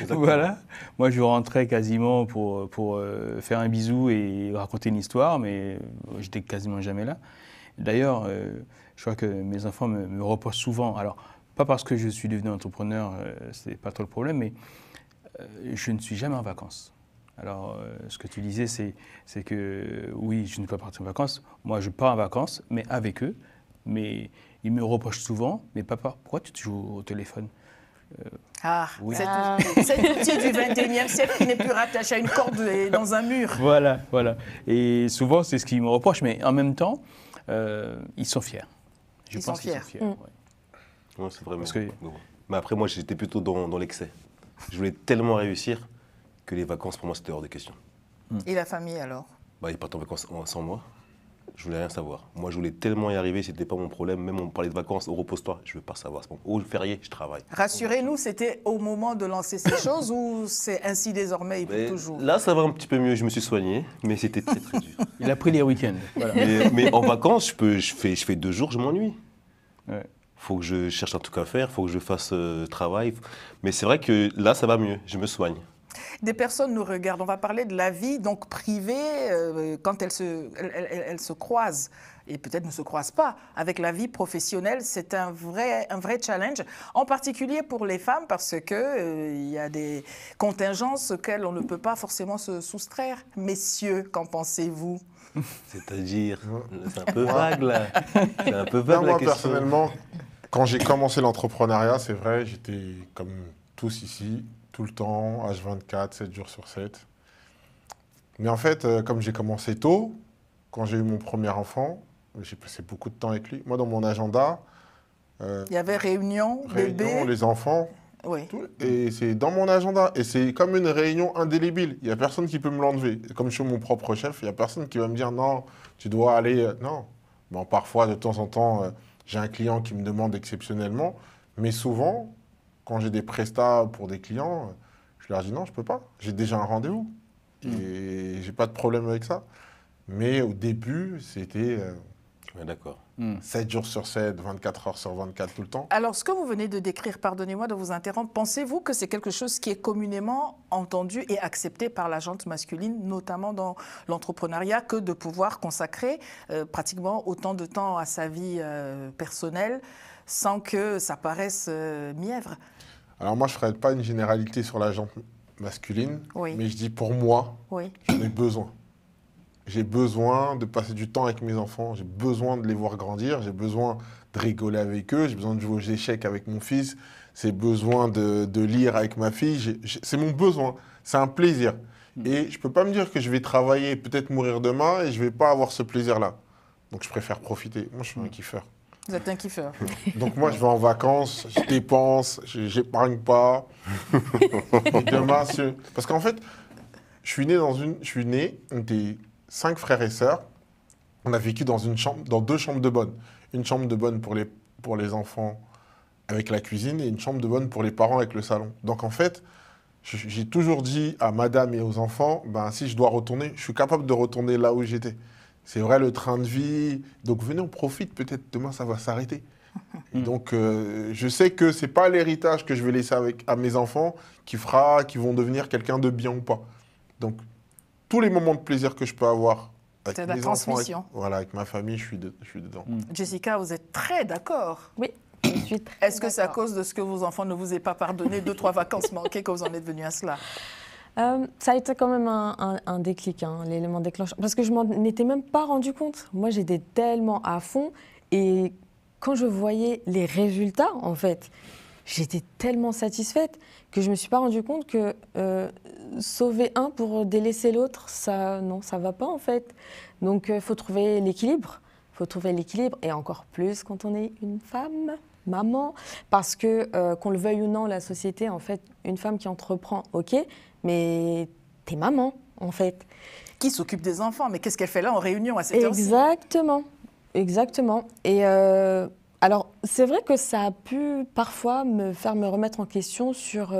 Voilà. Moi, je rentrais quasiment pour faire un bisou et raconter une histoire, mais j'étais quasiment jamais là. D'ailleurs, je crois que mes enfants me reprochent souvent. Alors, pas parce que je suis devenu entrepreneur, c'est pas trop le problème, mais je ne suis jamais en vacances. Alors, ce que tu disais, c'est que oui, je ne peux pas partir en vacances. Moi, je pars en vacances, mais avec eux. Mais ils me reprochent souvent, mais papa, pourquoi tu joues au téléphone? Oui. Cet outil du 21e siècle qui n'est plus rattaché à une corde et dans un mur. Voilà, voilà. Et souvent, c'est ce qu'ils me reprochent, mais en même temps, ils sont fiers. Je pense qu'ils sont fiers. Ouais. Ouais, c'est vraiment. Mais après, moi, j'étais plutôt dans l'excès. Je voulais tellement réussir que les vacances, pour moi, c'était hors de question. Et la famille, alors? Ils partent en vacances sans moi. Je voulais rien savoir. Moi, je voulais tellement y arriver, c'était pas mon problème. Même on me parlait de vacances, au repose-toi, je veux pas savoir. Au férié, je travaille. Rassurez-nous, c'était au moment de lancer ces choses ou c'est ainsi désormais et pour Mais toujours? là, ça va un petit peu mieux. Je me suis soigné, mais c'était très très dur. Il a pris les week-ends. Voilà. Mais en vacances, je fais 2 jours, je m'ennuie. Ouais. Faut que je cherche un truc à faire, faut que je fasse travail. Mais c'est vrai que là, ça va mieux. Je me soigne. Des personnes nous regardent. On va parler de la vie donc privée quand elles se croisent et peut-être ne se croisent pas avec la vie professionnelle. C'est un vrai challenge, en particulier pour les femmes parce que il y a des contingences auxquelles on ne peut pas forcément se soustraire. Messieurs, qu'en pensez-vous? C'est-à-dire, c'est un peu vague là. C'est un peu vague Non, la moi, question. personnellement, quand j'ai commencé l'entrepreneuriat, c'est vrai, j'étais comme tous ici, tout le temps, H24, 7 jours sur 7. Mais en fait, comme j'ai commencé tôt, quand j'ai eu mon premier enfant, j'ai passé beaucoup de temps avec lui. Moi, dans mon agenda, Il y avait réunion, bébé. les enfants, Oui. tout, et c'est dans mon agenda. Et c'est comme une réunion indélébile. Il n'y a personne qui peut me l'enlever. Comme je suis mon propre chef, il n'y a personne qui va me dire non, tu dois aller. Non. Bon, parfois, de temps en temps, j'ai un client qui me demande exceptionnellement. Mais souvent, quand j'ai des prestats pour des clients, je leur dis non, je ne peux pas. J'ai déjà un rendez-vous. Et j'ai pas de problème avec ça. Mais au début, c'était Ouais, d'accord. 7 jours sur 7, 24 heures sur 24 tout le temps. Alors, ce que vous venez de décrire, pardonnez-moi de vous interrompre, pensez-vous que c'est quelque chose qui est communément entendu et accepté par la gente masculine, notamment dans l'entrepreneuriat, que de pouvoir consacrer pratiquement autant de temps à sa vie personnelle sans que ça paraisse mièvre? Alors moi, je ne ferai pas une généralité sur la gente masculine, Oui. mais je dis pour moi, Oui. j'en ai besoin. J'ai besoin de passer du temps avec mes enfants, j'ai besoin de les voir grandir, j'ai besoin de rigoler avec eux, j'ai besoin de jouer aux échecs avec mon fils, j'ai besoin de lire avec ma fille, c'est mon besoin, c'est un plaisir. Et je ne peux pas me dire que je vais travailler, peut-être mourir demain, et je ne vais pas avoir ce plaisir-là. Donc je préfère profiter. Moi, je suis un kiffeur. Vous êtes un kiffeur. Donc moi, je vais en vacances, je dépense, j'épargne pas. Et demain, parce qu'en fait, je suis né, on était 5 frères et sœurs. On a vécu dans 2 chambres de bonne. Une chambre de bonne pour les enfants avec la cuisine et une chambre de bonne pour les parents avec le salon. Donc en fait, j'ai toujours dit à madame et aux enfants, ben, si je dois retourner, je suis capable de retourner là où j'étais. C'est vrai, le train de vie. Donc venez, on profite, peut-être demain ça va s'arrêter. Donc je sais que ce n'est pas l'héritage que je vais laisser à mes enfants qui vont devenir quelqu'un de bien ou pas. Donc tous les moments de plaisir que je peux avoir avec C'est la mes enfants, transmission. avec ma famille, je suis dedans. Jessica, vous êtes très d'accord. Oui, je suis très Est-ce que c'est à d'accord. cause de ce que vos enfants ne vous aient pas pardonné, 2-3 vacances manquées, que vous en êtes venu à cela? Ça a été quand même un déclic, hein, l'élément déclencheur. Parce que je m'en étais même pas rendu compte. Moi, j'étais tellement à fond. Et quand je voyais les résultats, en fait, j'étais tellement satisfaite que je me suis pas rendu compte que sauver un pour délaisser l'autre, ça va pas, en fait. Donc, il faut trouver l'équilibre. Il faut trouver l'équilibre. Et encore plus quand on est une femme, maman. Parce que, qu'on le veuille ou non, la société, en fait, une femme qui entreprend, OK, mais t'es maman, en fait. Qui s'occupe des enfants? Mais qu'est-ce qu'elle fait là en réunion à cette heure-ci? Exactement, exactement. Et alors, c'est vrai que ça a pu parfois me faire me remettre en question sur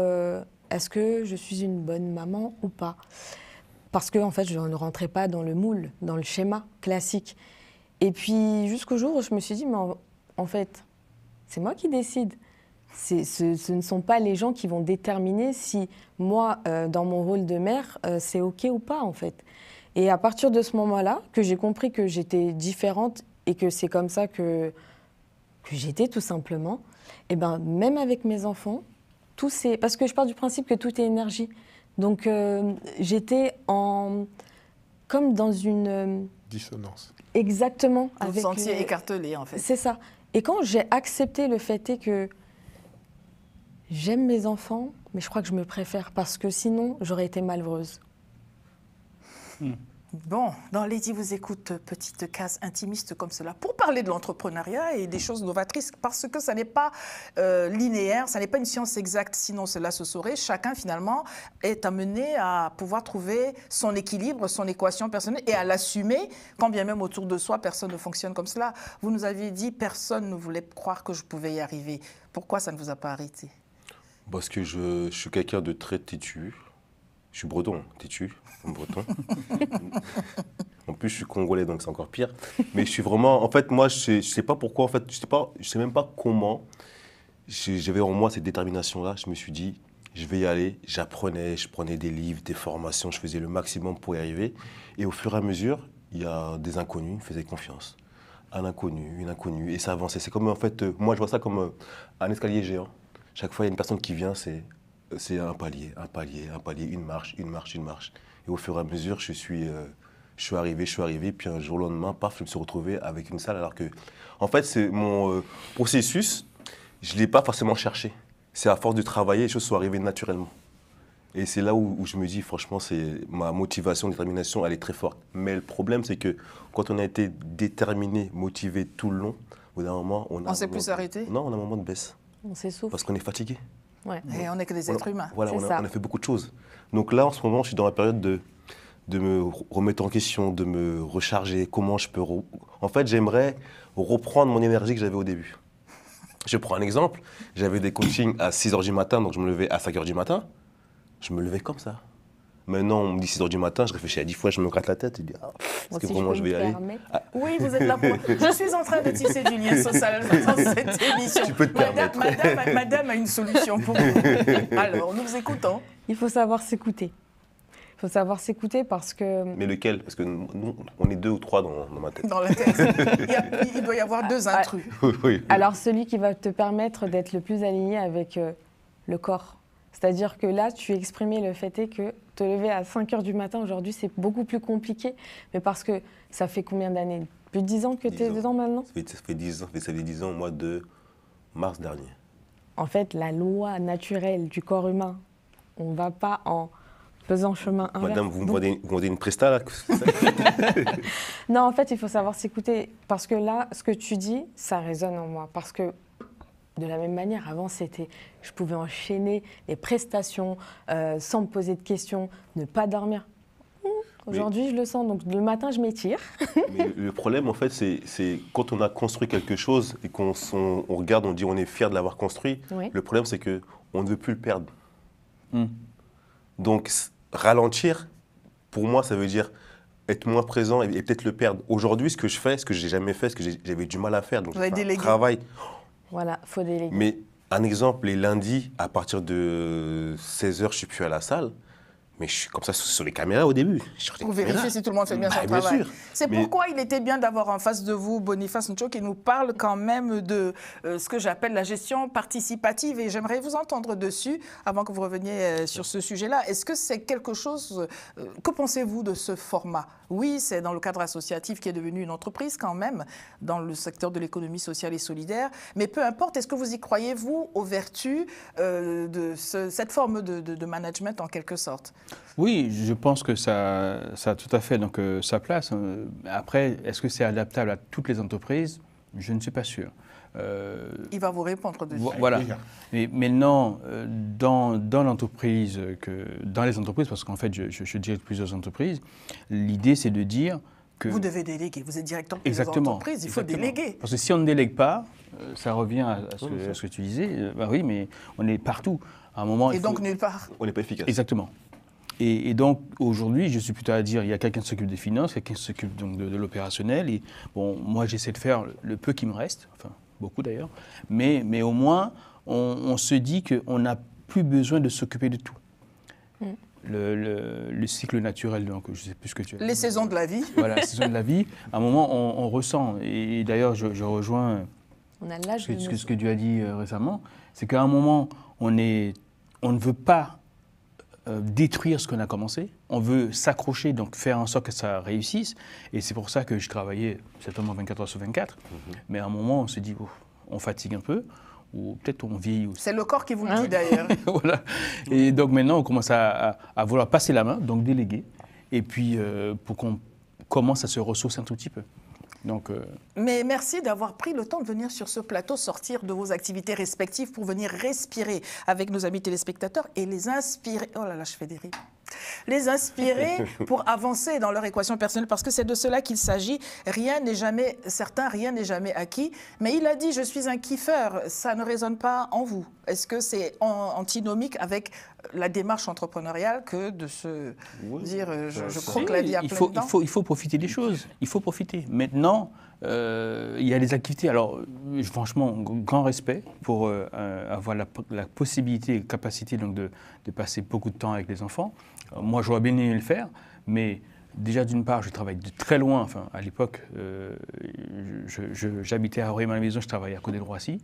est-ce que je suis une bonne maman ou pas? Parce que, en fait, je ne rentrais pas dans le moule, dans le schéma classique. Et puis, jusqu'au jour où je me suis dit, mais en fait, c'est moi qui décide. Ce ne sont pas les gens qui vont déterminer si moi, dans mon rôle de mère, c'est OK ou pas, en fait. Et à partir de ce moment-là, que j'ai compris que j'étais différente et que c'est comme ça que j'étais, tout simplement, et ben, même avec mes enfants, parce que je pars du principe que tout est énergie. Donc, j'étais comme dans une... Dissonance. Exactement. Vous vous sentiez écartelée, en fait. C'est ça. Et quand j'ai accepté le fait est que j'aime mes enfants, mais je crois que je me préfère parce que sinon, j'aurais été malheureuse. Bon, dans Lady vous écoute, petite case intimiste comme cela, pour parler de l'entrepreneuriat et des choses novatrices, parce que ça n'est pas linéaire, ça n'est pas une science exacte, sinon cela se saurait. Chacun, finalement, est amené à pouvoir trouver son équilibre, son équation personnelle et à l'assumer, quand bien même autour de soi, personne ne fonctionne comme cela. Vous nous aviez dit, personne ne voulait croire que je pouvais y arriver. Pourquoi ça ne vous a pas arrêté? Parce que je suis quelqu'un de très têtu. Je suis breton, têtu, comme breton. En plus, je suis congolais, donc c'est encore pire. Mais je suis vraiment... En fait, moi, je sais pas pourquoi, en fait, je sais même pas comment. J'avais en moi cette détermination-là. Je me suis dit, je vais y aller. J'apprenais, je prenais des livres, des formations. Je faisais le maximum pour y arriver. Et au fur et à mesure, il y a des inconnus qui faisaient confiance. Un inconnu, une inconnue. Et ça avançait. C'est comme, en fait, moi, je vois ça comme un escalier géant. Chaque fois, il y a une personne qui vient, c'est un palier, un palier, un palier, une marche, une marche, une marche. Et au fur et à mesure, je suis arrivé, puis un jour au lendemain, paf, je me suis retrouvé avec une salle. Alors que, en fait, c'est mon processus, je ne l'ai pas forcément cherché. C'est à force de travailler, les choses sont arrivées naturellement. Et c'est là où je me dis, franchement, ma motivation, détermination, elle est très forte. Mais le problème, c'est que quand on a été déterminé, motivé tout le long, au bout d'un moment, on s'est plus arrêté? Non, on a un moment de baisse. On s'essouffle. Parce qu'on est fatigué. Ouais. Et on n'est que des êtres humains. Voilà, on a fait beaucoup de choses. Donc là, en ce moment, je suis dans la période de me remettre en question, de me recharger. Comment je peux... En fait, j'aimerais reprendre mon énergie que j'avais au début. Je prends un exemple. J'avais des coachings à 6 h du matin, donc je me levais à 5 h du matin. Je me levais comme ça. Maintenant, on me dit 6 h du matin, je réfléchis à 10 fois, je me gratte la tête. Je dis, est-ce que vraiment je vais y aller? Oui, vous êtes là pour... Je suis en train de tisser du lien social dans cette émission. Tu peux te permettre. Madame a une solution pour vous. Alors, nous vous écoutons. Il faut savoir s'écouter. Il faut savoir s'écouter parce que... Mais lequel? Parce que nous, on est 2 ou 3 dans ma tête. Dans la tête. Il doit y avoir 2 intrus. Oui. Alors, celui qui va te permettre d'être le plus aligné avec le corps. C'est-à-dire que là, tu exprimais le fait est que te lever à 5 h du matin aujourd'hui, c'est beaucoup plus compliqué. Mais parce que ça fait combien d'années? Plus de 10 ans que tu es dedans maintenant? Ça fait 10 ans, ça fait 10 ans au mois de mars dernier. En fait, la loi naturelle du corps humain, on ne va pas en faisant chemin inverse. Madame, vous me vendez une presta là? Non, en fait, il faut savoir s'écouter. Parce que là, ce que tu dis, ça résonne en moi. Parce que de la même manière, avant, je pouvais enchaîner les prestations sans me poser de questions, ne pas dormir. Aujourd'hui, je le sens. Donc, le matin, je m'étire. Mais le problème, en fait, c'est quand on a construit quelque chose et qu'on regarde, on dit on est fier de l'avoir construit. Oui. Le problème, c'est qu'on ne veut plus le perdre. Donc, ralentir, pour moi, ça veut dire être moins présent et peut-être le perdre. Aujourd'hui, ce que je fais, ce que j'ai jamais fait, ce que j'avais du mal à faire, donc vous avez délégué. Travail. Voilà, il faut déléguer. Mais un exemple, les lundis, à partir de 16 h, je ne suis plus à la salle. Mais je suis comme ça sur les caméras au début. Pour vérifier si tout le monde fait bien son travail. Bien sûr. C'est pourquoi il était bien d'avoir en face de vous Boniface Ncho qui nous parle quand même de ce que j'appelle la gestion participative. Et j'aimerais vous entendre dessus avant que vous reveniez sur ce sujet-là. Est-ce que c'est quelque chose... que pensez-vous de ce format? Oui, c'est dans le cadre associatif qui est devenu une entreprise quand même, dans le secteur de l'économie sociale et solidaire. Mais peu importe, est-ce que vous y croyez, vous, aux vertus de cette forme de management en quelque sorte? Oui, je pense que ça a tout à fait donc, sa place. Après, est-ce que c'est adaptable à toutes les entreprises? Je ne suis pas sûr. Il va vous répondre dessus. Voilà. Mais maintenant, dans l'entreprise, dans les entreprises, parce qu'en fait, je dirige plusieurs entreprises, l'idée, c'est de dire que... Vous devez déléguer. Vous êtes directeur de plusieurs Exactement. entreprises. Il faut déléguer. Parce que si on ne délègue pas, ça revient à ce que tu disais. Bah oui, mais on est partout. À un moment, et donc nulle part. On n'est pas efficace. Exactement. Et donc, aujourd'hui, je suis plutôt à dire, il y a quelqu'un qui s'occupe des finances, quelqu'un qui s'occupe donc de l'opérationnel. Et bon, moi, j'essaie de faire le peu qui me reste, enfin, beaucoup d'ailleurs. Mais au moins, on se dit qu'on n'a plus besoin de s'occuper de tout. Le cycle naturel, donc, je ne sais plus ce que tu as dit. Les saisons de la vie. Voilà, les saisons de la vie. À un moment, on ressent. Et d'ailleurs, je rejoins ce que tu as dit récemment. C'est qu'à un moment, on ne veut pas détruire ce qu'on a commencé. On veut s'accrocher, donc faire en sorte que ça réussisse. Et c'est pour ça que je travaillais certainement 24 heures sur 24. Mais à un moment, on se dit, on fatigue un peu, ou peut-être on vieillit aussi. C'est le corps qui vous le dit d'ailleurs. Voilà. Et donc maintenant, on commence à vouloir passer la main, donc déléguer. et puis pour qu'on commence à se ressourcer un tout petit peu. Donc, Mais merci d'avoir pris le temps de venir sur ce plateau, sortir de vos activités respectives pour venir respirer avec nos amis téléspectateurs et les inspirer. Oh là là, je fais des rimes. Les inspirer pour avancer dans leur équation personnelle, parce que c'est de cela qu'il s'agit. Rien n'est jamais certain, rien n'est jamais acquis. Mais il a dit « je suis un kiffeur », ça ne résonne pas en vous. Est-ce que c'est antinomique avec la démarche entrepreneuriale que de se dire « je croque la vie à pleines dents » il faut profiter des choses, il faut profiter. Maintenant, il y a des activités, alors franchement, grand respect pour avoir la possibilité et la capacité donc, de passer beaucoup de temps avec les enfants. Moi, j'aurais bien aimé le faire, mais déjà d'une part, je travaille de très loin. Enfin, à l'époque, j'habitais à Auray-Malmaison, je travaillais à côté de Roissy.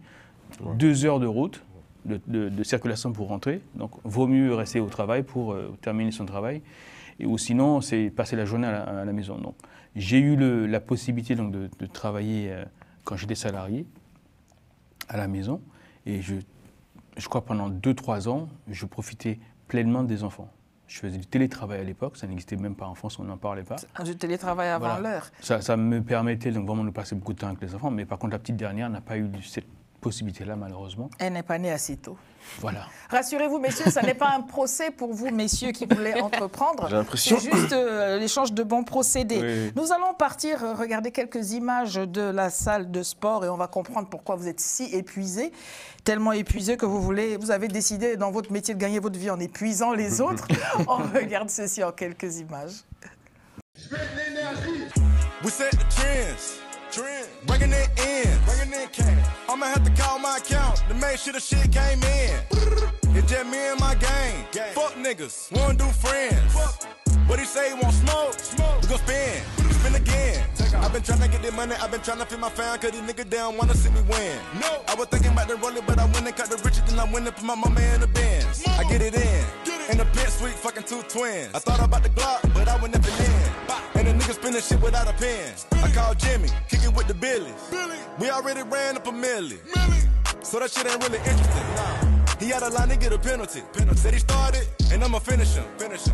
2 heures de route de circulation pour rentrer, donc vaut mieux rester au travail pour terminer son travail. Ou sinon, c'est passer la journée à la maison. Donc, j'ai eu la possibilité donc, de travailler quand j'étais salarié à la maison. Et je crois pendant 2-3 ans, je profitais pleinement des enfants. Je faisais du télétravail à l'époque, ça n'existait même pas en France, on n'en parlait pas. Du télétravail avant l'heure. Ça me permettait donc vraiment de passer beaucoup de temps avec les enfants. Mais par contre, la petite dernière n'a pas eu cette possibilité-là, malheureusement. Elle n'est pas née assez tôt. Voilà. Rassurez-vous, messieurs, ça n'est pas un procès pour vous, messieurs, qui voulez entreprendre. J'ai l'impression. C'est juste l'échange de bons procédés. Oui. Nous allons partir regarder quelques images de la salle de sport et on va comprendre pourquoi vous êtes si épuisés. Tellement épuisés que vous avez décidé dans votre métier de gagner votre vie en épuisant les autres. On regarde ceci en quelques images. We set the trends. Bringing it in cash. I'ma have to call my account to make sure the shit came in. It's just me and my gang. Fuck niggas, wanna do friends. What he say, want smoke? We gon' spin again. I've been tryna get the money, I've been tryna feed my fam, cause these niggas down wanna see me win. No, I was thinking about the rolling, but I went and cut the riches, then I went and put my mama in the Benz. I get it in the pit suite, fucking 2 twins. I thought about the Glock, but I went never in. And the niggas spinning shit without a pen. I called Jimmy, kicking with the Billies. We already ran up a milli. So that shit ain't really interesting. He had a line to get a penalty. Said he started, and I'ma finish him.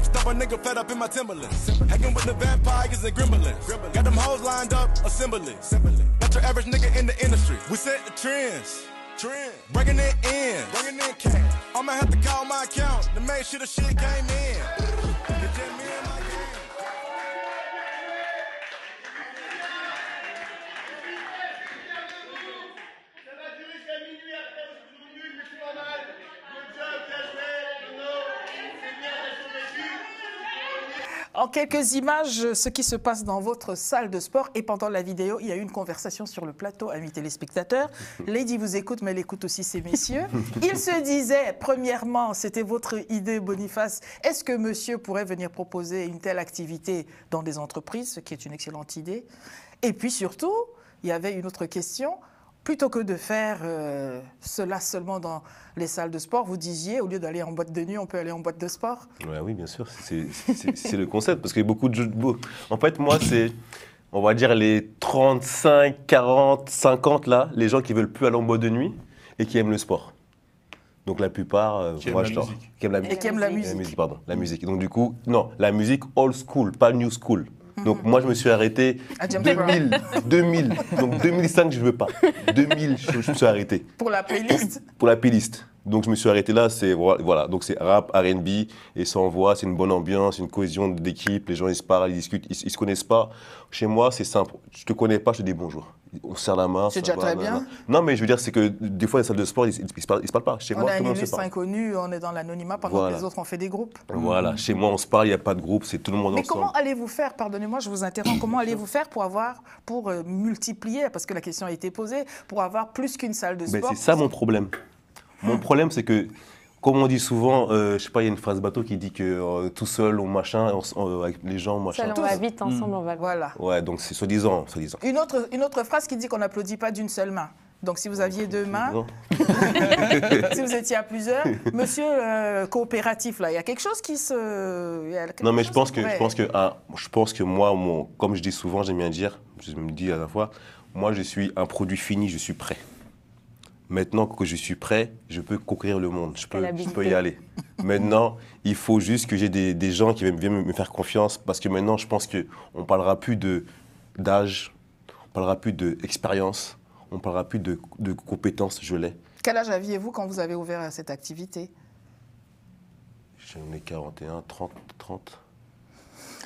Stop a nigga flat up in my Timberlands. Hanging with the vampires and gremlins. Got them hoes lined up, assembly. Not your average nigga in the industry. We set the trends. Bringing it in cash. I'ma have to call my account to make sure the shit came in. It's just me and my gang. En quelques images, ce qui se passe dans votre salle de sport. Et pendant la vidéo, il y a eu une conversation sur le plateau, amis téléspectateurs. Lady vous écoute, mais elle écoute aussi ces messieurs. Il se disait, premièrement, c'était votre idée, Boniface, est-ce que monsieur pourrait venir proposer une telle activité dans des entreprises, ce qui est une excellente idée. Et puis surtout, il y avait une autre question. Plutôt que de faire cela seulement dans les salles de sport, vous disiez, au lieu d'aller en boîte de nuit, on peut aller en boîte de sport? Ouais, oui, bien sûr, c'est le concept, parce qu'il y a beaucoup de jeux de mots. En fait, moi, c'est, on va dire, les 35, 40, 50, là, les gens qui veulent plus aller en boîte de nuit et qui aiment le sport. Donc la plupart, Qui aiment moi, la je dors. musique. Et qui aiment la musique. Pardon, la musique. Donc du coup, non, la musique old school, pas new school. Donc moi, je me suis arrêté À James 2000. Donc 2005, je veux pas. 2000, je me suis arrêté. Pour la playlist. Pour la playlist. Donc je me suis arrêté là, c'est voilà, donc c'est rap, R&B et ça envoie, c'est une bonne ambiance, une cohésion d'équipe, les gens ils se parlent, ils discutent, ils se connaissent pas. Chez moi, c'est simple, je te connais pas, je te dis bonjour. On se serre la main. C'est déjà très bien. Non, mais je veux dire, c'est que des fois les salles de sport, ils se parlent pas. Chez On moi, a tout le une monde se liste parle. inconnue, on est dans l'anonymat pendant Voilà. que les autres ont fait des groupes. Voilà, chez moi on se parle, il n'y a pas de groupe, c'est tout le monde Mais ensemble. comment allez-vous faire, pardonnez-moi, je vous interromps, comment allez-vous faire pour multiplier, parce que la question a été posée, pour avoir plus qu'une salle de Ben, sport? c'est ça mon problème. Mon problème, c'est que, comme on dit souvent, je sais pas, il y a une phrase bateau qui dit que tout seul ou machin, avec les gens, machin. Seul on va vite, ensemble on va vite. Voilà. Ouais, donc c'est soi-disant. Une autre phrase qui dit qu'on n'applaudit pas d'une seule main. Donc si vous aviez 2 mains, Non. si vous étiez à plusieurs, monsieur coopératif, là, il y a quelque chose qui se... il y a quelque Non, mais chose je pense que moi, comme je dis souvent, j'aime bien dire, je me dis à la fois, moi je suis un produit fini, je suis prêt. Maintenant que je suis prêt, je peux conquérir le monde, je peux y aller. Maintenant, il faut juste que j'ai des gens qui viennent me faire confiance parce que maintenant, je pense qu'on ne parlera plus d'âge, on ne parlera plus d'expérience, on ne parlera plus de compétences, je l'ai. Quel âge aviez-vous quand vous avez ouvert cette activité? J'en ai 41, 30.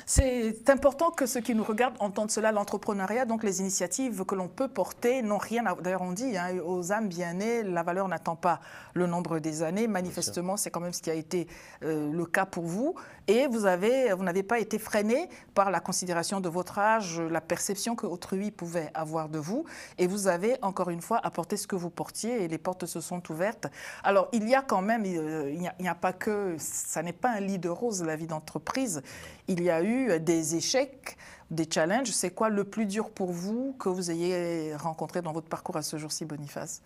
C'est important que ceux qui nous regardent entendent cela. L'entrepreneuriat, donc les initiatives que l'on peut porter, n'ont rien à... D'ailleurs, on dit, hein, aux âmes bien nées, la valeur n'attend pas le nombre des années. Manifestement, c'est quand même ce qui a été le cas pour vous. Et vous n'avez pas été freiné par la considération de votre âge, la perception que autrui pouvait avoir de vous. Et vous avez, encore une fois, apporté ce que vous portiez et les portes se sont ouvertes. Alors, il y a quand même, il n'y a pas que... Ça n'est pas un lit de rose, la vie d'entreprise. Il y a eu des échecs, des challenges. C'est quoi le plus dur pour vous que vous ayez rencontré dans votre parcours à ce jour-ci, Boniface?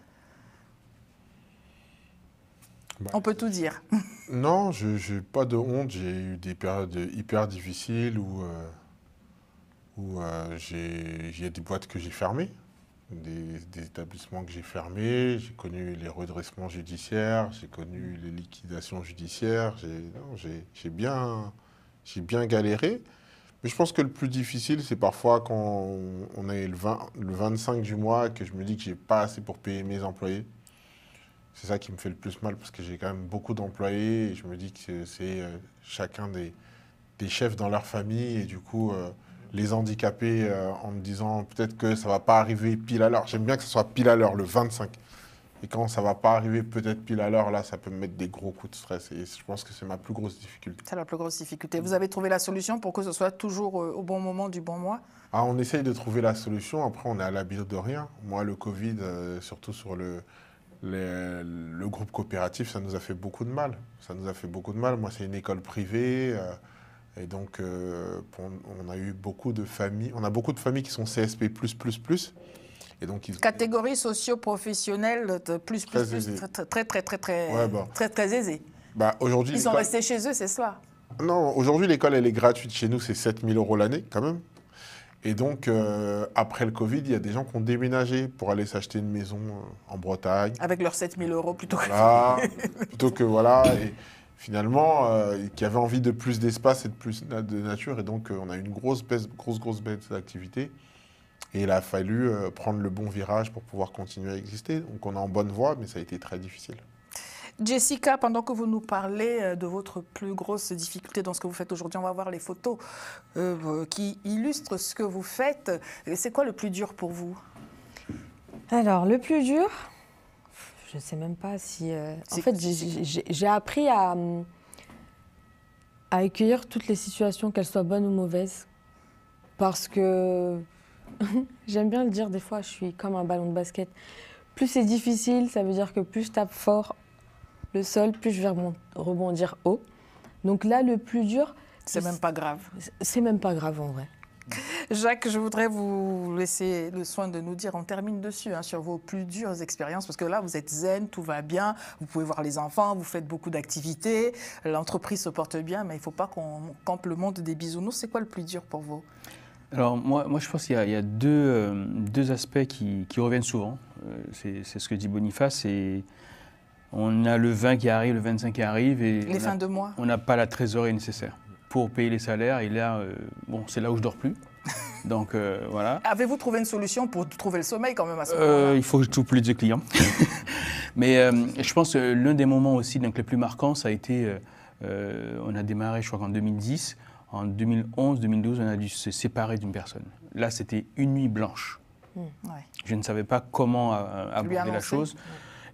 On peut tout dire. Non, je n'ai pas de honte. J'ai eu des périodes hyper difficiles où il y a des boîtes que j'ai fermées, des établissements que j'ai fermés. J'ai connu les redressements judiciaires, j'ai connu les liquidations judiciaires. J'ai bien galéré. Mais je pense que le plus difficile, c'est parfois quand on est le 25 du mois que je me dis que je n'ai pas assez pour payer mes employés. C'est ça qui me fait le plus mal parce que j'ai quand même beaucoup d'employés et je me dis que c'est chacun des chefs dans leur famille et du coup les handicaper en me disant peut-être que ça ne va pas arriver pile à l'heure. J'aime bien que ce soit pile à l'heure, le 25. Et quand ça ne va pas arriver peut-être pile à l'heure, là, ça peut me mettre des gros coups de stress. Et je pense que c'est ma plus grosse difficulté. C'est la plus grosse difficulté. Vous avez trouvé la solution pour que ce soit toujours au bon moment du bon mois? Ah, on essaye de trouver la solution. Après, on est à l'abri de rien. Moi, le Covid, surtout sur le groupe coopératif, ça nous a fait beaucoup de mal. Ça nous a fait beaucoup de mal. Moi, c'est une école privée. Et donc, on a eu beaucoup de familles. On a beaucoup de familles qui sont CSP++. Et donc, catégorie socio-professionnelle très aisée. Bah, ils sont restés chez eux, c'est cela? Non, aujourd'hui, l'école, elle est gratuite chez nous. C'est 7 000 € l'année, quand même. Et donc, après le Covid, il y a des gens qui ont déménagé pour aller s'acheter une maison en Bretagne. Avec leurs 7 000 € plutôt que... Voilà, plutôt que, voilà. Et finalement, qui avaient envie de plus d'espace et de plus de nature. Et donc, on a eu une grosse baisse d'activité. Et il a fallu prendre le bon virage pour pouvoir continuer à exister. Donc, on est en bonne voie, mais ça a été très difficile. Jessica, pendant que vous nous parlez de votre plus grosse difficulté dans ce que vous faites aujourd'hui, on va voir les photos qui illustrent ce que vous faites. C'est quoi le plus dur pour vous? Alors, le plus dur, je ne sais même pas si... en fait, j'ai appris à accueillir toutes les situations, qu'elles soient bonnes ou mauvaises. Parce que, j'aime bien le dire, des fois, je suis comme un ballon de basket. Plus c'est difficile, ça veut dire que plus je tape fort le sol, plus je vais rebondir haut. Donc là, le plus dur... C'est même pas grave. C'est même pas grave, en vrai. Jacques, je voudrais vous laisser le soin de nous dire, on termine dessus, hein, sur vos plus dures expériences, parce que là, vous êtes zen, tout va bien, vous pouvez voir les enfants, vous faites beaucoup d'activités, l'entreprise se porte bien, mais il ne faut pas qu'on campe le monde des bisounours. C'est quoi le plus dur pour vous? Alors, moi, je pense qu'il y a deux aspects qui reviennent souvent. C'est ce que dit Boniface. On a le 20 qui arrive, le 25 qui arrive. Et les fins de mois. On n'a pas la trésorerie nécessaire pour payer les salaires. Et là, c'est là où je dors plus. Donc, voilà. Avez-vous trouvé une solution pour trouver le sommeil quand même à ce moment-là? Il faut que je trouve plus de clients. Mais je pense que l'un des moments aussi donc, les plus marquants, ça a été... on a démarré, je crois qu'en 2010. En 2011, 2012, on a dû se séparer d'une personne. Là, c'était une nuit blanche. Ouais. Je ne savais pas comment aborder la chose.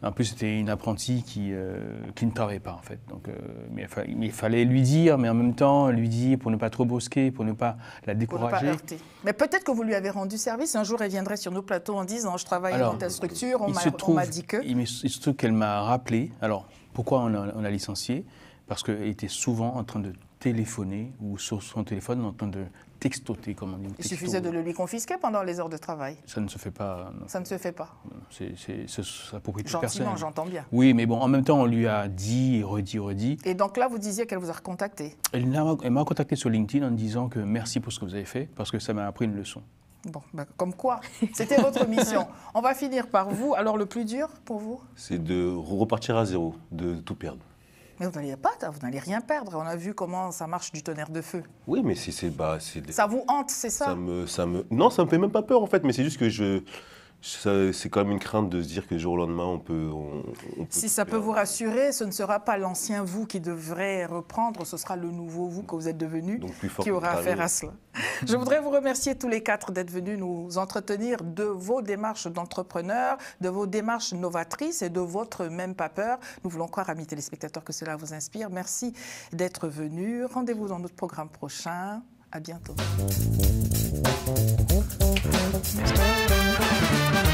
En plus, c'était une apprentie qui ne travaillait pas, en fait. Donc, mais il fallait lui dire, mais en même temps, lui dire pour ne pas trop brusquer, pour ne pas la décourager. Pour ne pas heurter. Mais peut-être que vous lui avez rendu service. Un jour, elle viendrait sur nos plateaux en disant « Je travaille dans telle structure, on m'a dit que… » Il se trouve qu'elle m'a rappelé. Alors, pourquoi on a licencié? Parce qu'elle était souvent en train de téléphoner ou sur son téléphone en train de textoter, comme on dit. Il suffisait de le lui confisquer pendant les heures de travail. Ça ne se fait pas. Non. Ça ne se fait pas. C'est sa propriété personnelle. Gentiment, j'entends bien. Oui, mais bon, en même temps, on lui a dit et redit. Et donc là, vous disiez qu'elle vous a recontacté. Elle m'a contacté sur LinkedIn en me disant que merci pour ce que vous avez fait, parce que ça m'a appris une leçon. Bon, ben, comme quoi, c'était votre mission. On va finir par vous. Alors, le plus dur pour vous? C'est de repartir à zéro, de tout perdre. Mais vous n'allez rien perdre. On a vu comment ça marche du tonnerre de feu. Oui, mais Ça vous hante, c'est ça? Non, ça me fait même pas peur en fait, mais c'est juste que c'est quand même une crainte de se dire que du jour au lendemain, on peut Si ça peut vous rassurer, ce ne sera pas l'ancien vous qui devrait reprendre, ce sera le nouveau vous que vous êtes devenu qui aura affaire à cela. Je voudrais vous remercier tous les quatre d'être venus nous entretenir de vos démarches d'entrepreneurs, de vos démarches novatrices et de votre même pas peur. Nous voulons croire, amis téléspectateurs, que cela vous inspire. Merci d'être venus. Rendez-vous dans notre programme prochain. À bientôt. Thank you.